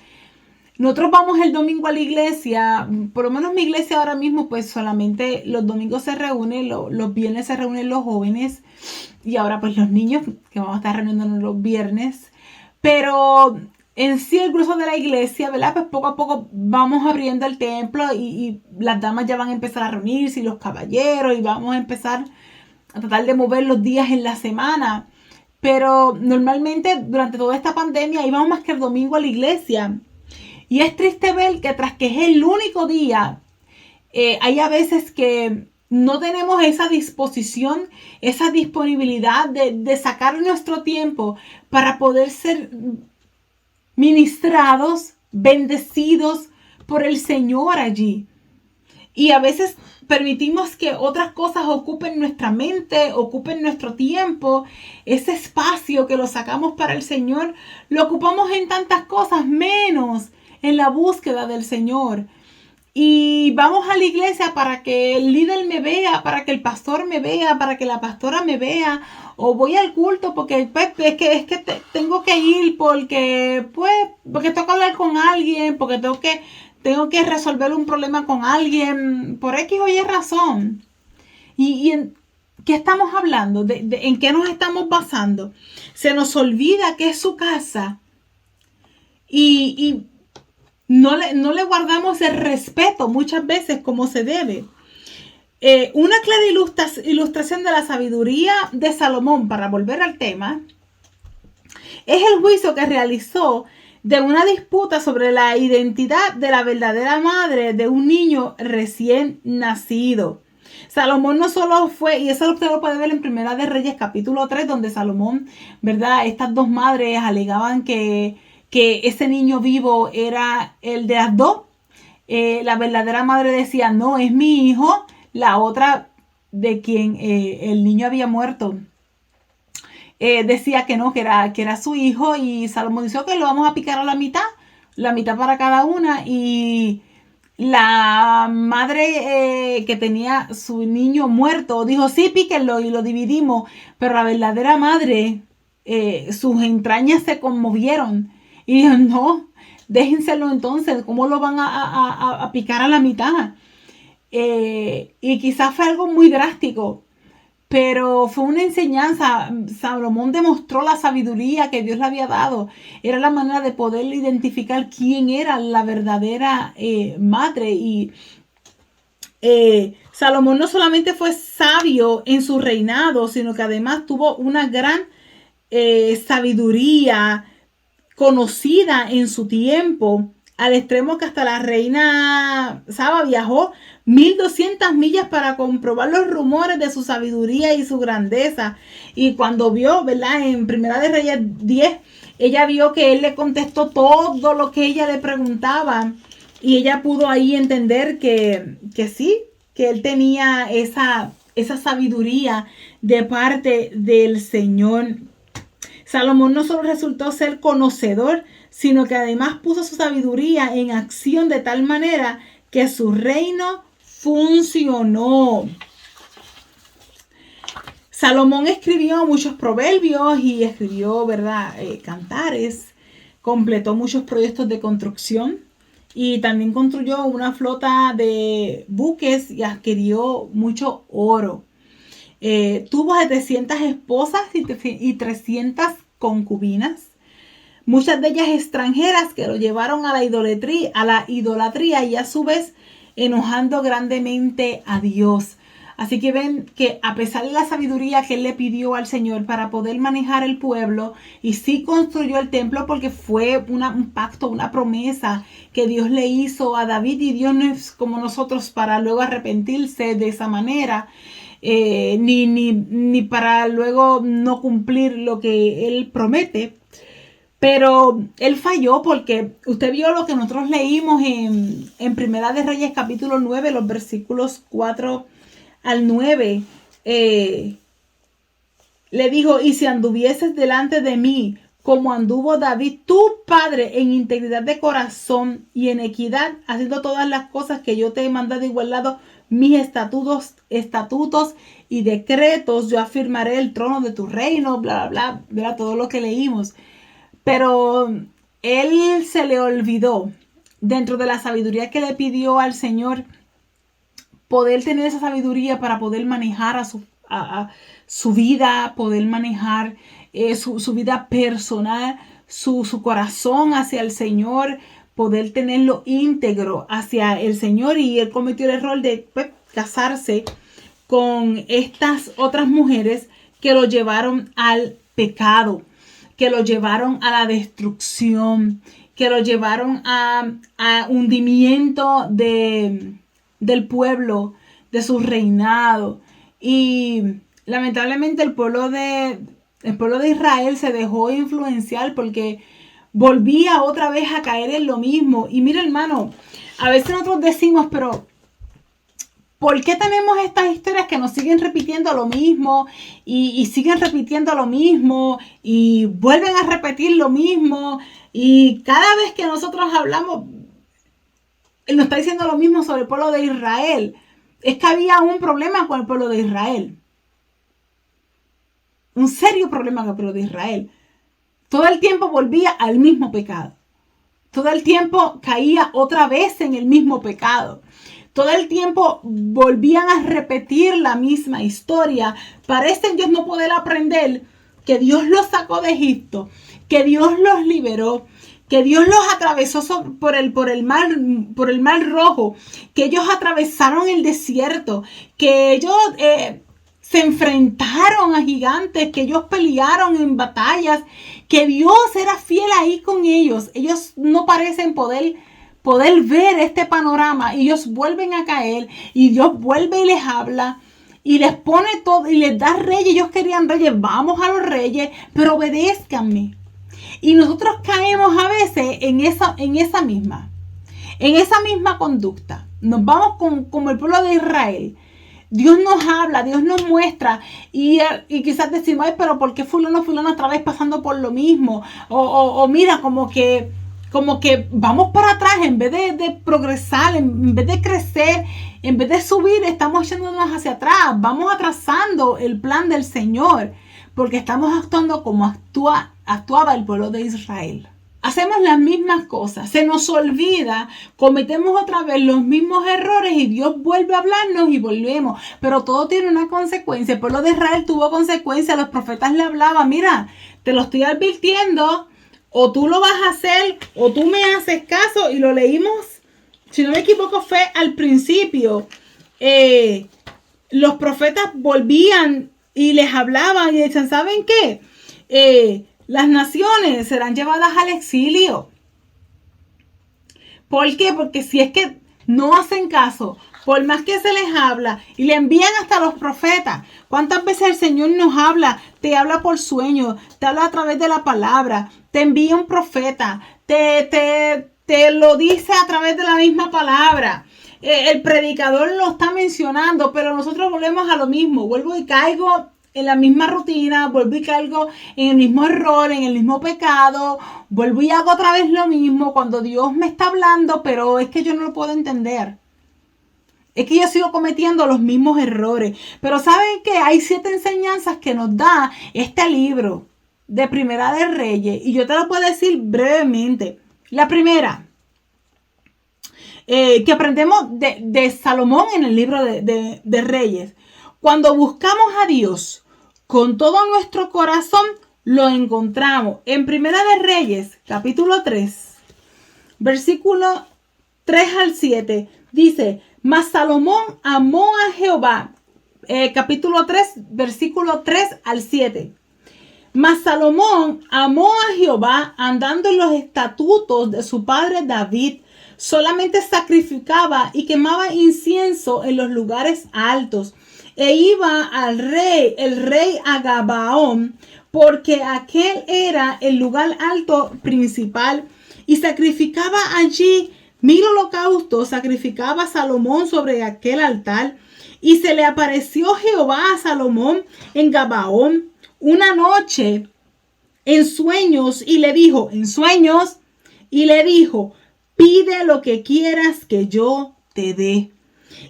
nosotros vamos el domingo a la iglesia, por lo menos mi iglesia ahora mismo, pues solamente los domingos se reúnen, los viernes se reúnen los jóvenes y ahora pues los niños, que vamos a estar reuniéndonos los viernes. Pero en sí el grueso de la iglesia, ¿verdad? Pues poco a poco vamos abriendo el templo y las damas ya van a empezar a reunirse y los caballeros y vamos a empezar a tratar de mover los días en la semana. Pero normalmente durante toda esta pandemia íbamos más que el domingo a la iglesia. Y es triste ver que tras que es el único día, hay a veces que no tenemos esa disposición, esa disponibilidad de sacar nuestro tiempo para poder ser ministrados, bendecidos por el Señor allí. Y a veces permitimos que otras cosas ocupen nuestra mente, ocupen nuestro tiempo. Ese espacio que lo sacamos para el Señor, lo ocupamos en tantas cosas, menos en la búsqueda del Señor. Y vamos a la iglesia para que el líder me vea, para que el pastor me vea, para que la pastora me vea. O voy al culto porque pues, es que tengo que ir porque tengo que hablar con alguien, porque tengo que resolver un problema con alguien, por X o Y razón. ¿Y en qué estamos hablando? ¿En qué nos estamos basando? Se nos olvida que es su casa y no le guardamos el respeto muchas veces como se debe. Una clara ilustración de la sabiduría de Salomón, para volver al tema, es el juicio que realizó de una disputa sobre la identidad de la verdadera madre de un niño recién nacido. Salomón no solo fue, y eso usted lo puede ver en Primera de Reyes capítulo 3, donde Salomón, ¿verdad? Estas dos madres alegaban que ese niño vivo era el de las dos. La verdadera madre decía, no, es mi hijo. La otra, de quien el niño había muerto, decía que no, que era su hijo. Y Salomón dice, ok, lo vamos a picar a la mitad para cada una. Y la madre que tenía su niño muerto dijo, sí, píquenlo y lo dividimos. Pero la verdadera madre, sus entrañas se conmovieron y dijo, no, déjenselo entonces, ¿cómo lo van a picar a la mitad? Y quizás fue algo muy drástico, pero fue una enseñanza. Salomón demostró la sabiduría que Dios le había dado. Era la manera de poder identificar quién era la verdadera madre. Y Salomón no solamente fue sabio en su reinado, sino que además tuvo una gran sabiduría conocida en su tiempo, al extremo que hasta la reina Saba viajó 1200 millas para comprobar los rumores de su sabiduría y su grandeza. Y cuando vio, ¿verdad? En Primera de Reyes 10, ella vio que él le contestó todo lo que ella le preguntaba. Y ella pudo ahí entender que sí, que él tenía esa sabiduría de parte del Señor. Salomón no solo resultó ser conocedor, sino que además puso su sabiduría en acción de tal manera que su reino funcionó. Salomón escribió muchos proverbios y escribió, ¿verdad? Cantares, completó muchos proyectos de construcción y también construyó una flota de buques y adquirió mucho oro. Tuvo 700 esposas y 300 concubinas, muchas de ellas extranjeras, que lo llevaron a la idolatría y a su vez enojando grandemente a Dios. Así que ven que a pesar de la sabiduría que él le pidió al Señor para poder manejar el pueblo, y sí construyó el templo porque fue un pacto, una promesa que Dios le hizo a David, y Dios no es como nosotros para luego arrepentirse de esa manera. Ni para luego no cumplir lo que él promete. Pero él falló porque usted vio lo que nosotros leímos en Primera de Reyes capítulo 9, los versículos 4 al 9. Le dijo, y si anduvieses delante de mí como anduvo David, tu padre, en integridad de corazón y en equidad, haciendo todas las cosas que yo te he mandado y guardado mis estatutos y decretos, yo afirmaré el trono de tu reino, bla, bla, bla, todo lo que leímos. Pero él se le olvidó, dentro de la sabiduría que le pidió al Señor, poder tener esa sabiduría para poder manejar a su vida, poder manejar su vida personal, su corazón hacia el Señor, poder tenerlo íntegro hacia el Señor. Y él cometió el error de casarse con estas otras mujeres que lo llevaron al pecado, que lo llevaron a la destrucción, que lo llevaron a hundimiento del pueblo, de su reinado. Y lamentablemente el pueblo de Israel se dejó influenciar porque volvía otra vez a caer en lo mismo. Y mira, hermano, a veces nosotros decimos, pero ¿por qué tenemos estas historias que nos siguen repitiendo lo mismo y siguen repitiendo lo mismo y vuelven a repetir lo mismo? Y cada vez que nosotros hablamos, Él nos está diciendo lo mismo sobre el pueblo de Israel. Es que había un problema con el pueblo de Israel. Un serio problema con el pueblo de Israel. Todo el tiempo volvía al mismo pecado. Todo el tiempo caía otra vez en el mismo pecado. Todo el tiempo volvían a repetir la misma historia. Parecen Dios no poder aprender que Dios los sacó de Egipto, que Dios los liberó, que Dios los atravesó por el mar Rojo, que ellos atravesaron el desierto, que ellos se enfrentaron a gigantes, que ellos pelearon en batallas, que Dios era fiel ahí con ellos. Ellos no parecen poder ver este panorama y ellos vuelven a caer y Dios vuelve y les habla y les pone todo y les da reyes. Ellos querían reyes, vamos a los reyes, pero obedézcanme. Y nosotros caemos a veces en esa misma conducta. Nos vamos como el pueblo de Israel. Dios nos habla, Dios nos muestra y quizás decimos, ay, pero ¿por qué fulano otra vez pasando por lo mismo? O mira, como que vamos para atrás en vez de progresar, en vez de crecer, en vez de subir, estamos echándonos hacia atrás. Vamos atrasando el plan del Señor porque estamos actuando como actuaba el pueblo de Israel. Hacemos las mismas cosas, se nos olvida, cometemos otra vez los mismos errores y Dios vuelve a hablarnos y volvemos. Pero todo tiene una consecuencia. El pueblo de Israel tuvo consecuencias. Los profetas le hablaban, mira, te lo estoy advirtiendo, o tú lo vas a hacer o tú me haces caso. Y lo leímos, si no me equivoco, fue al principio. Los profetas volvían y les hablaban y decían, ¿saben qué? Las naciones serán llevadas al exilio. ¿Por qué? Porque si es que no hacen caso, por más que se les habla y le envían hasta los profetas. ¿Cuántas veces el Señor nos habla? Te habla por sueños, te habla a través de la palabra, te envía un profeta, te lo dice a través de la misma palabra. El predicador lo está mencionando, pero nosotros volvemos a lo mismo. Vuelvo y caigo en la misma rutina, vuelvo y caigo en el mismo error, en el mismo pecado, vuelvo y hago otra vez lo mismo cuando Dios me está hablando, pero es que yo no lo puedo entender. Es que yo sigo cometiendo los mismos errores. Pero ¿saben qué? Hay 7 enseñanzas que nos da este libro de Primera de Reyes, y yo te lo puedo decir brevemente. La primera, que aprendemos de Salomón en el libro de Reyes. Cuando buscamos a Dios con todo nuestro corazón, lo encontramos. En Primera de Reyes, capítulo 3, versículo 3 al 7, dice, mas Salomón amó a Jehová. Capítulo 3, versículo 3 al 7. Mas Salomón amó a Jehová andando en los estatutos de su padre David. Solamente sacrificaba y quemaba incienso en los lugares altos. E iba el rey a Gabaón, porque aquel era el lugar alto principal, y sacrificaba allí 1000 holocaustos. Sacrificaba Salomón sobre aquel altar. Y se le apareció Jehová a Salomón en Gabaón una noche en sueños, y le dijo, pide lo que quieras que yo te dé.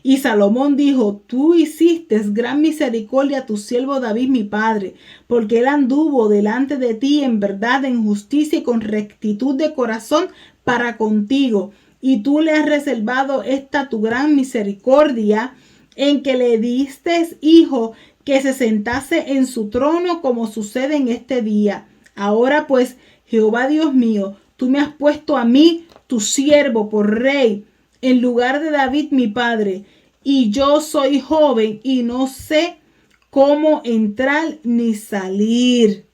Y Salomón dijo, tú hiciste gran misericordia a tu siervo David mi padre, porque él anduvo delante de ti en verdad, en justicia y con rectitud de corazón para contigo. Y tú le has reservado esta tu gran misericordia, en que le diste hijo que se sentase en su trono, como sucede en este día. Ahora pues, Jehová Dios mío, tú me has puesto a mí, tu siervo, por rey, en lugar de David mi padre, y yo soy joven y no sé cómo entrar ni salir.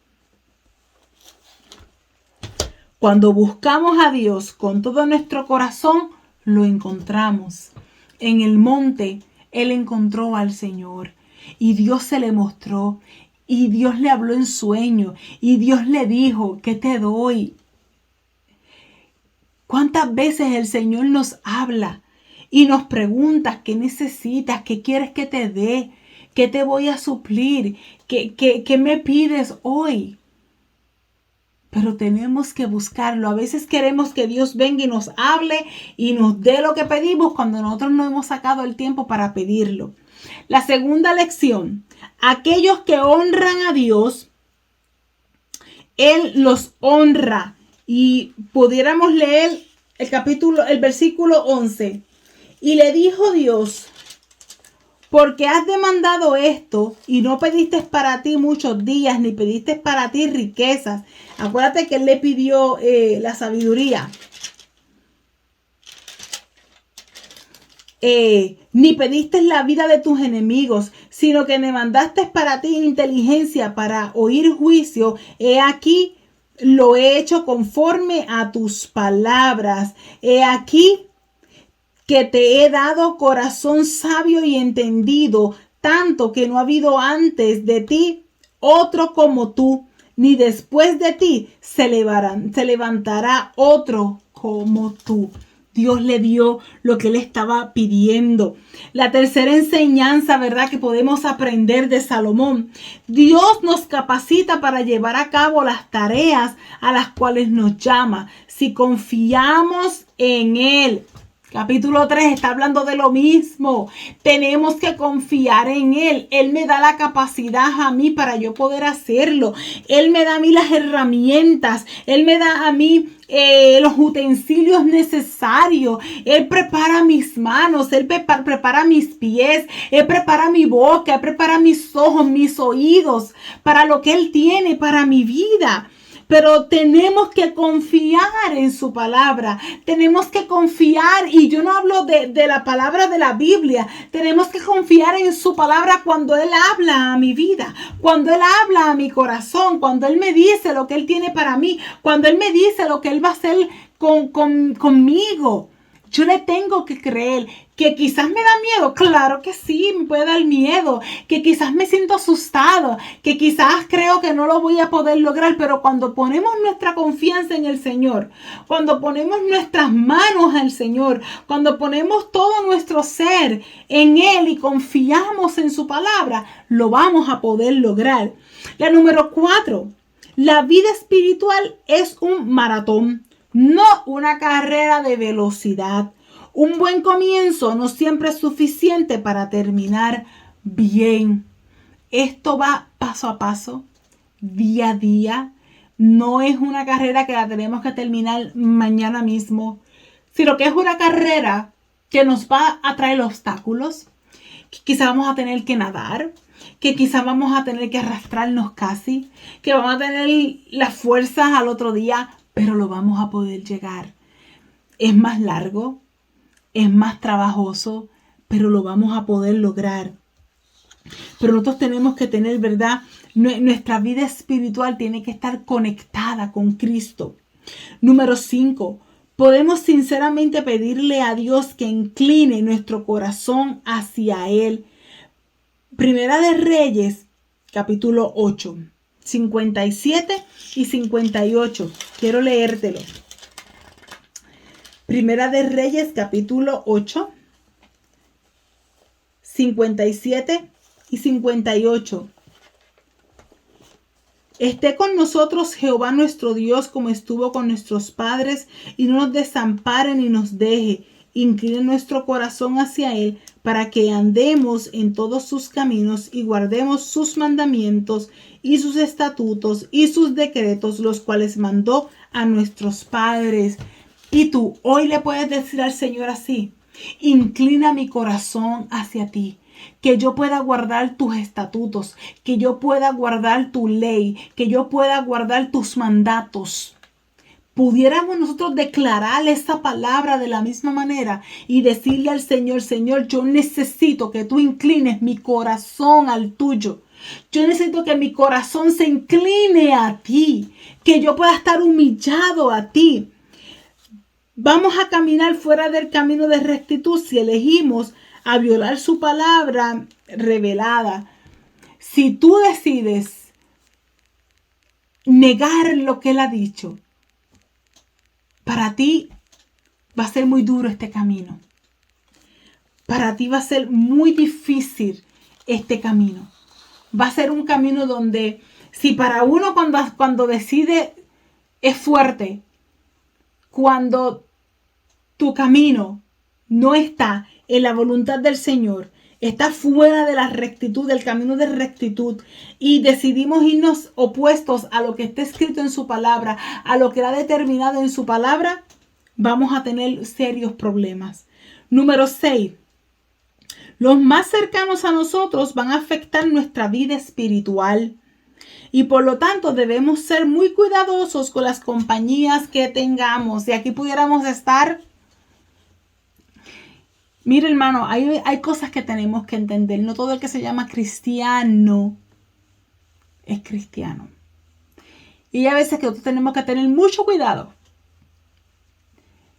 Cuando buscamos a Dios con todo nuestro corazón, lo encontramos. En el monte, Él encontró al Señor y Dios se le mostró y Dios le habló en sueño y Dios le dijo, ¿qué te doy? ¿Cuántas veces el Señor nos habla y nos pregunta qué necesitas, qué quieres que te dé, qué te voy a suplir, qué me pides hoy? Pero tenemos que buscarlo. A veces queremos que Dios venga y nos hable y nos dé lo que pedimos cuando nosotros no hemos sacado el tiempo para pedirlo. La segunda lección. Aquellos que honran a Dios, Él los honra. Y pudiéramos leer el versículo 11. Y le dijo Dios, porque has demandado esto y no pediste para ti muchos días, ni pediste para ti riquezas. Acuérdate que Él le pidió la sabiduría. Ni pediste la vida de tus enemigos, sino que demandaste para ti inteligencia para oír juicio. He aquí, lo he hecho conforme a tus palabras. He aquí que te he dado corazón sabio y entendido, tanto que no ha habido antes de ti otro como tú, ni después de ti se levantará otro como tú. Dios le dio lo que él estaba pidiendo. La tercera enseñanza, ¿verdad?, que podemos aprender de Salomón. Dios nos capacita para llevar a cabo las tareas a las cuales nos llama, si confiamos en Él. Capítulo 3 está hablando de lo mismo. Tenemos que confiar en Él. Él me da la capacidad a mí para yo poder hacerlo. Él me da a mí las herramientas. Él me da a mí los utensilios necesarios. Él prepara mis manos. Él prepara mis pies. Él prepara mi boca. Él prepara mis ojos, mis oídos para lo que Él tiene para mi vida. Pero tenemos que confiar en su palabra. Tenemos que confiar, y yo no hablo de la palabra de la Biblia. Tenemos que confiar en su palabra cuando Él habla a mi vida, cuando Él habla a mi corazón, cuando Él me dice lo que Él tiene para mí, cuando Él me dice lo que Él va a hacer conmigo. Yo le tengo que creer. Que quizás me da miedo, claro que sí, me puede dar miedo, que quizás me siento asustado, que quizás creo que no lo voy a poder lograr, pero cuando ponemos nuestra confianza en el Señor, cuando ponemos nuestras manos al Señor, cuando ponemos todo nuestro ser en Él y confiamos en su palabra, lo vamos a poder lograr. La número 4, la vida espiritual es un maratón, no una carrera de velocidad. Un buen comienzo no siempre es suficiente para terminar bien. Esto va paso a paso, día a día. No es una carrera que la tenemos que terminar mañana mismo, sino que es una carrera que nos va a traer obstáculos, que quizás vamos a tener que nadar, que quizás vamos a tener que arrastrarnos casi, que vamos a tener las fuerzas al otro día, pero lo vamos a poder llegar. Es más largo, es más trabajoso, pero lo vamos a poder lograr. Pero nosotros tenemos que tener, ¿verdad? Nuestra vida espiritual tiene que estar conectada con Cristo. Número 5. Podemos sinceramente pedirle a Dios que incline nuestro corazón hacia Él. Primera de Reyes, capítulo 8, 57 y 58. Quiero leértelo. Primera de Reyes, capítulo 8, 57 y 58. Esté con nosotros Jehová nuestro Dios como estuvo con nuestros padres, y no nos desampare ni nos deje. Incline nuestro corazón hacia Él, para que andemos en todos sus caminos y guardemos sus mandamientos y sus estatutos y sus decretos, los cuales mandó a nuestros padres. Y tú hoy le puedes decir al Señor así: inclina mi corazón hacia ti, que yo pueda guardar tus estatutos, que yo pueda guardar tu ley, que yo pueda guardar tus mandatos. pudiéramos nosotros declarar esa palabra de la misma manera y decirle al Señor, Señor, yo necesito que tú inclines mi corazón al tuyo. Yo necesito que mi corazón se incline a ti, que yo pueda estar humillado a ti. Vamos a caminar fuera del camino de rectitud si elegimos a violar su palabra revelada. Si tú decides negar lo que Él ha dicho, para ti va a ser muy duro este camino. Para ti va a ser muy difícil este camino. Va a ser un camino donde, si para uno cuando decide es fuerte, cuando tu camino no está en la voluntad del Señor, está fuera de la rectitud, del camino de rectitud, y decidimos irnos opuestos a lo que está escrito en su palabra, a lo que Él ha determinado en su palabra, vamos a tener serios problemas. Número 6. Los más cercanos a nosotros van a afectar nuestra vida espiritual. Y por lo tanto debemos ser muy cuidadosos con las compañías que tengamos. Y aquí pudiéramos estar. Mira, hermano, hay cosas que tenemos que entender. No todo el que se llama cristiano es cristiano. Y hay veces que nosotros tenemos que tener mucho cuidado.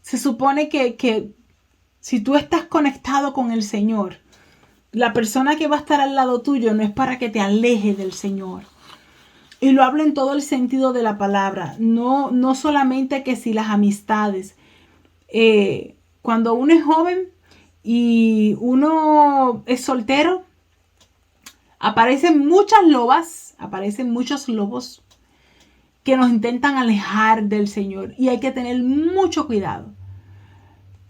Se supone que si tú estás conectado con el Señor, la persona que va a estar al lado tuyo no es para que te aleje del Señor. Y lo hablo en todo el sentido de la palabra. No solamente que si las amistades. Cuando uno es joven y uno es soltero, aparecen muchas lobas, aparecen muchos lobos que nos intentan alejar del Señor. Y hay que tener mucho cuidado.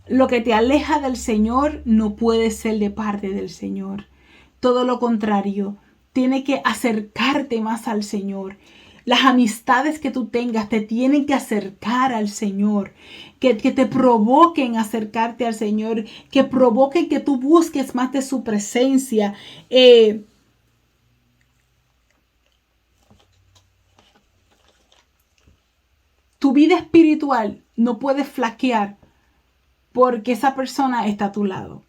Lo que te aleja del Señor no puede ser de parte del Señor. Todo lo contrario, tiene que acercarte más al Señor. Las amistades que tú tengas te tienen que acercar al Señor, que te provoquen acercarte al Señor, que provoquen que tú busques más de su presencia. Tu vida espiritual no puede flaquear porque esa persona está a tu lado.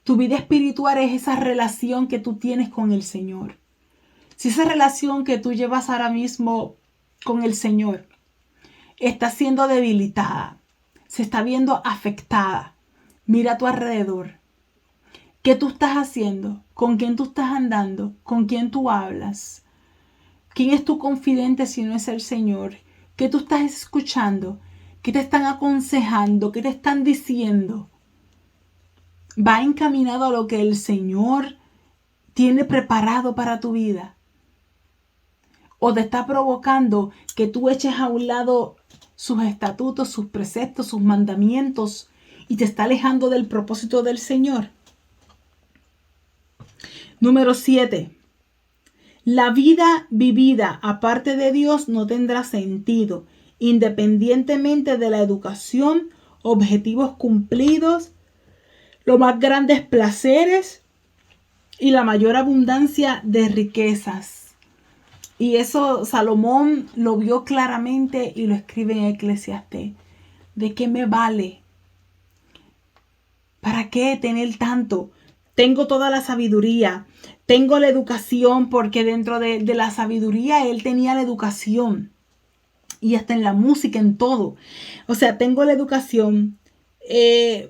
Tu vida espiritual es esa relación que tú tienes con el Señor. Si esa relación que tú llevas ahora mismo con el Señor está siendo debilitada, se está viendo afectada, mira a tu alrededor. ¿Qué tú estás haciendo? ¿Con quién tú estás andando? ¿Con quién tú hablas? ¿Quién es tu confidente si no es el Señor? ¿Qué tú estás escuchando? ¿Qué te están aconsejando? ¿Qué te están diciendo? ¿Va encaminado a lo que el Señor tiene preparado para tu vida? ¿O te está provocando que tú eches a un lado sus estatutos, sus preceptos, sus mandamientos y te está alejando del propósito del Señor? Número 7. La vida vivida aparte de Dios no tendrá sentido, independientemente de la educación, objetivos cumplidos, los más grandes placeres y la mayor abundancia de riquezas. Y eso Salomón lo vio claramente y lo escribe en Eclesiastés. ¿De qué me vale? ¿Para qué tener tanto? Tengo toda la sabiduría, tengo la educación, porque dentro de la sabiduría él tenía la educación. Y hasta en la música, en todo. O sea, tengo la educación,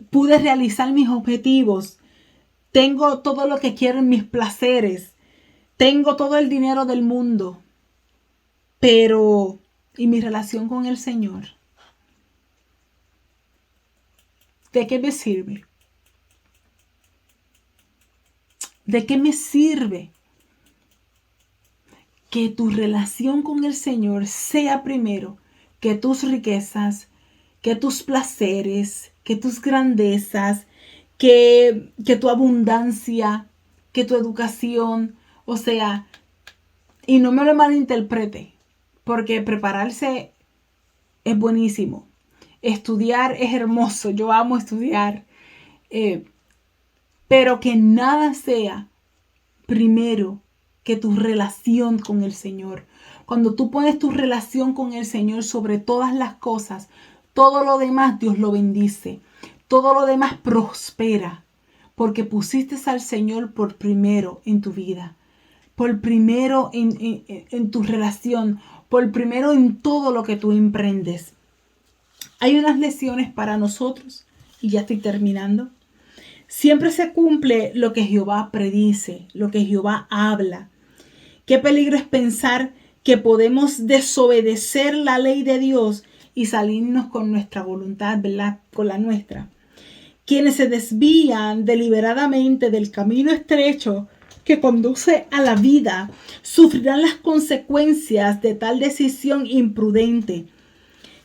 pude realizar mis objetivos, tengo todo lo que quiero en mis placeres, tengo todo el dinero del mundo, pero ¿y mi relación con el Señor? ¿De qué me sirve? ¿De qué me sirve que tu relación con el Señor sea primero que tus riquezas, que tus placeres, que tus grandezas, que tu abundancia, que tu educación? O sea, y no me lo malinterprete, porque prepararse es buenísimo. Estudiar es hermoso, yo amo estudiar. Pero que nada sea primero que tu relación con el Señor. Cuando tú pones tu relación con el Señor sobre todas las cosas, todo lo demás Dios lo bendice. Todo lo demás prospera. Porque pusiste al Señor por primero en tu vida. Por primero en tu relación. Por primero en todo lo que tú emprendes. Hay unas lecciones para nosotros. Y ya estoy terminando. Siempre se cumple lo que Jehová predice, lo que Jehová habla. Qué peligro es pensar que podemos desobedecer la ley de Dios y salirnos con nuestra voluntad, ¿verdad? Con la nuestra. Quienes se desvían deliberadamente del camino estrecho que conduce a la vida, sufrirán las consecuencias de tal decisión imprudente.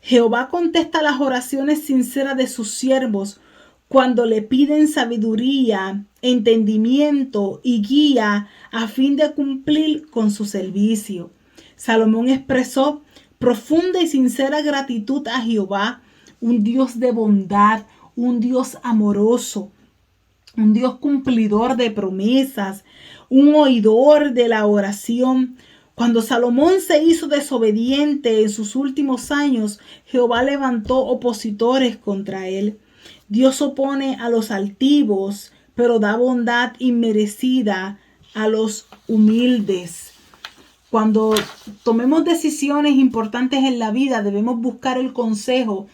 Jehová contesta las oraciones sinceras de sus siervos cuando le piden sabiduría, entendimiento y guía a fin de cumplir con su servicio. Salomón expresó profunda y sincera gratitud a Jehová, un Dios de bondad, un Dios amoroso, un Dios cumplidor de promesas, un oidor de la oración. Cuando Salomón se hizo desobediente en sus últimos años, Jehová levantó opositores contra él. Dios opone a los altivos, pero da bondad inmerecida a los humildes. Cuando tomemos decisiones importantes en la vida, debemos buscar el consejo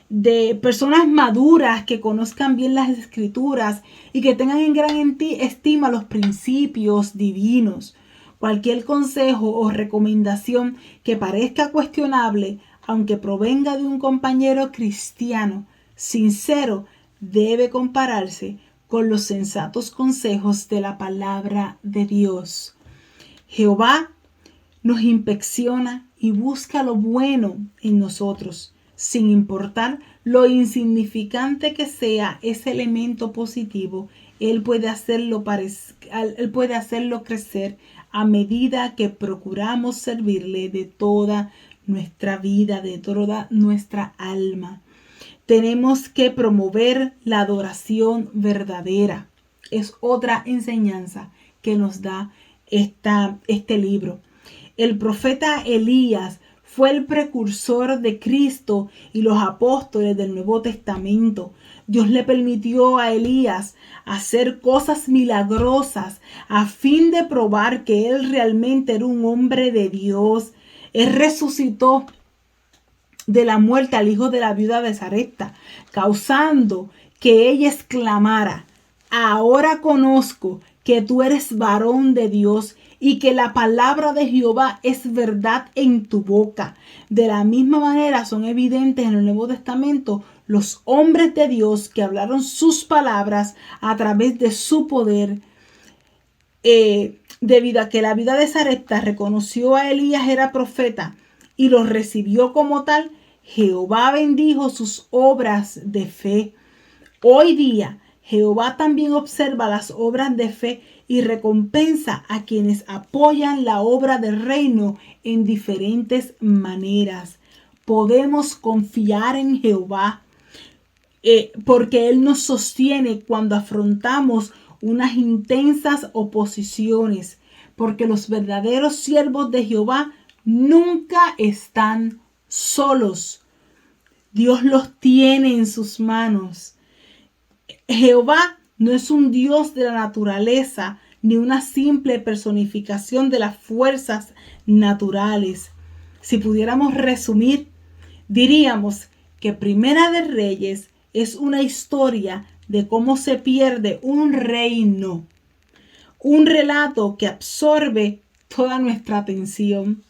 de personas maduras que conozcan bien las escrituras y que tengan en gran estima los principios divinos. Cualquier consejo o recomendación que parezca cuestionable, aunque provenga de un compañero cristiano sincero, debe compararse con los sensatos consejos de la palabra de Dios. Jehová nos inspecciona y busca lo bueno en nosotros, sin importar lo insignificante que sea ese elemento positivo. Él puede hacerlo crecer a medida que procuramos servirle de toda nuestra vida, de toda nuestra alma. Tenemos que promover la adoración verdadera. Es otra enseñanza que nos da este libro. El profeta Elías fue el precursor de Cristo y los apóstoles del Nuevo Testamento. Dios le permitió a Elías hacer cosas milagrosas a fin de probar que él realmente era un hombre de Dios. Él resucitó de la muerte al hijo de la viuda de Sarepta, causando que ella exclamara: ahora conozco que tú eres varón de Dios y que la palabra de Jehová es verdad en tu boca. De la misma manera son evidentes en el Nuevo Testamento los hombres de Dios que hablaron sus palabras a través de su poder. Debido a que la viuda de Sarepta reconoció a Elías era profeta y lo recibió como tal, Jehová bendijo sus obras de fe. Hoy día, Jehová también observa las obras de fe y recompensa a quienes apoyan la obra del reino en diferentes maneras. Podemos confiar en Jehová porque Él nos sostiene cuando afrontamos unas intensas oposiciones, porque los verdaderos siervos de Jehová nunca están solos. Dios los tiene en sus manos. Jehová no es un Dios de la naturaleza ni una simple personificación de las fuerzas naturales. Si pudiéramos resumir, diríamos que Primera de Reyes es una historia de cómo se pierde un reino, un relato que absorbe toda nuestra atención.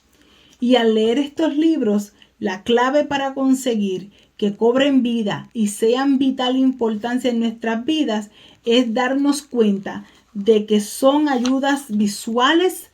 Y al leer estos libros, la clave para conseguir que cobren vida y sean vital importancia en nuestras vidas es darnos cuenta de que son ayudas visuales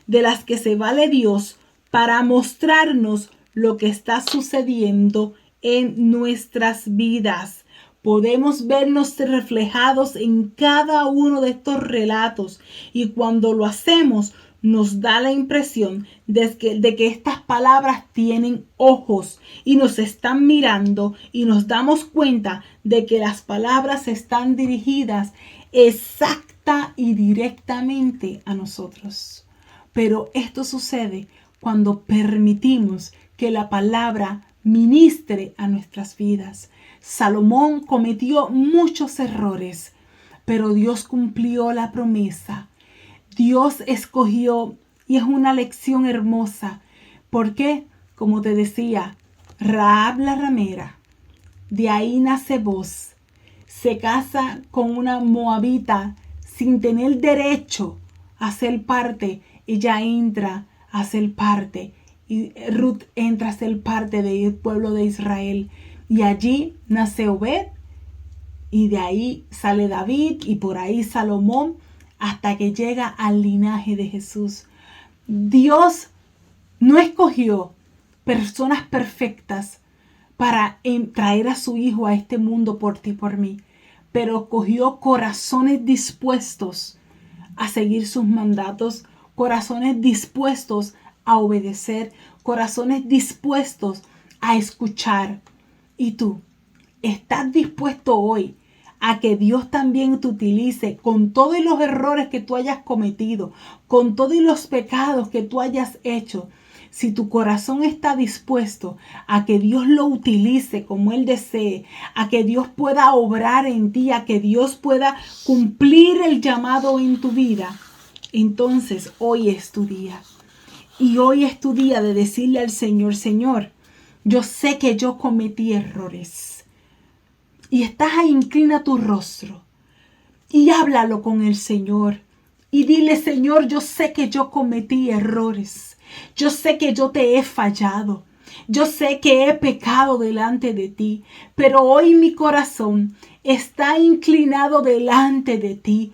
de las que se vale Dios para mostrarnos lo que está sucediendo en nuestras vidas. Podemos vernos reflejados en cada uno de estos relatos y cuando lo hacemos nos da la impresión de que estas palabras tienen ojos y nos están mirando y nos damos cuenta de que las palabras están dirigidas exacta y directamente a nosotros. Pero esto sucede cuando permitimos que la palabra ministre a nuestras vidas. Salomón cometió muchos errores, pero Dios cumplió la promesa. Dios escogió, y es una lección hermosa. ¿Por qué? Como te decía, Rahab la ramera, de ahí nace Boz. Se casa con una moabita sin tener derecho a ser parte. Ella entra a ser parte. Y Ruth entra a ser parte del pueblo de Israel. Y allí nace Obed. Y de ahí sale David. Y por ahí Salomón. Hasta que llega al linaje de Jesús. Dios no escogió personas perfectas para traer a su Hijo a este mundo por ti y por mí. Pero cogió corazones dispuestos a seguir sus mandatos, corazones dispuestos a obedecer, corazones dispuestos a escuchar. ¿Y tú? ¿Estás dispuesto hoy a que Dios también te utilice con todos los errores que tú hayas cometido, con todos los pecados que tú hayas hecho? Si tu corazón está dispuesto a que Dios lo utilice como Él desee, a que Dios pueda obrar en ti, a que Dios pueda cumplir el llamado en tu vida, entonces hoy es tu día. Y hoy es tu día de decirle al Señor, Señor, yo sé que yo cometí errores. Y estás ahí, inclina tu rostro y háblalo con el Señor. Y dile, Señor, yo sé que yo cometí errores. Yo sé que yo te he fallado. Yo sé que he pecado delante de ti. Pero hoy mi corazón está inclinado delante de ti.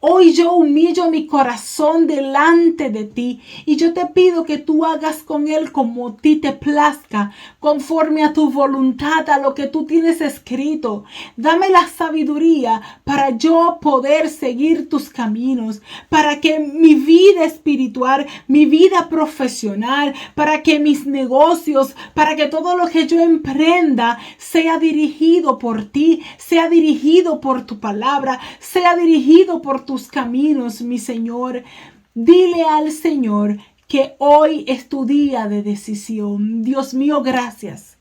Hoy yo humillo mi corazón delante de ti y yo te pido que tú hagas con él como a ti te plazca, conforme a tu voluntad, a lo que tú tienes escrito. Dame la sabiduría para yo poder seguir tus caminos, para que mi vida espiritual, mi vida profesional, para que mis negocios, para que todo lo que yo emprenda sea dirigido por ti, sea dirigido por tu palabra, sea dirigido por tus caminos, mi Señor. Dile al Señor que hoy es tu día de decisión. Dios mío, gracias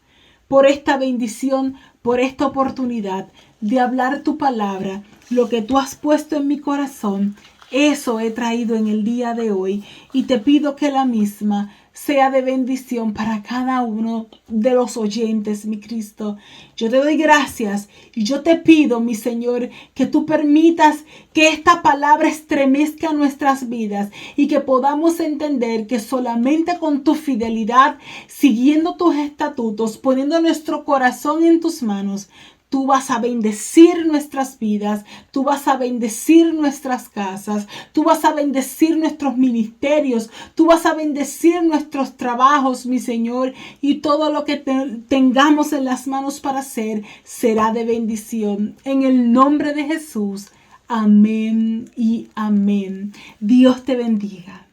por esta bendición, por esta oportunidad de hablar tu palabra. Lo que tú has puesto en mi corazón, eso he traído en el día de hoy y te pido que la misma sea de bendición para cada uno de los oyentes, mi Cristo. Yo te doy gracias y yo te pido, mi Señor, que tú permitas que esta palabra estremezca nuestras vidas y que podamos entender que solamente con tu fidelidad, siguiendo tus estatutos, poniendo nuestro corazón en tus manos, tú vas a bendecir nuestras vidas, tú vas a bendecir nuestras casas, tú vas a bendecir nuestros ministerios, tú vas a bendecir nuestros trabajos, mi Señor, y todo lo que tengamos en las manos para hacer será de bendición. En el nombre de Jesús, amén y amén. Dios te bendiga.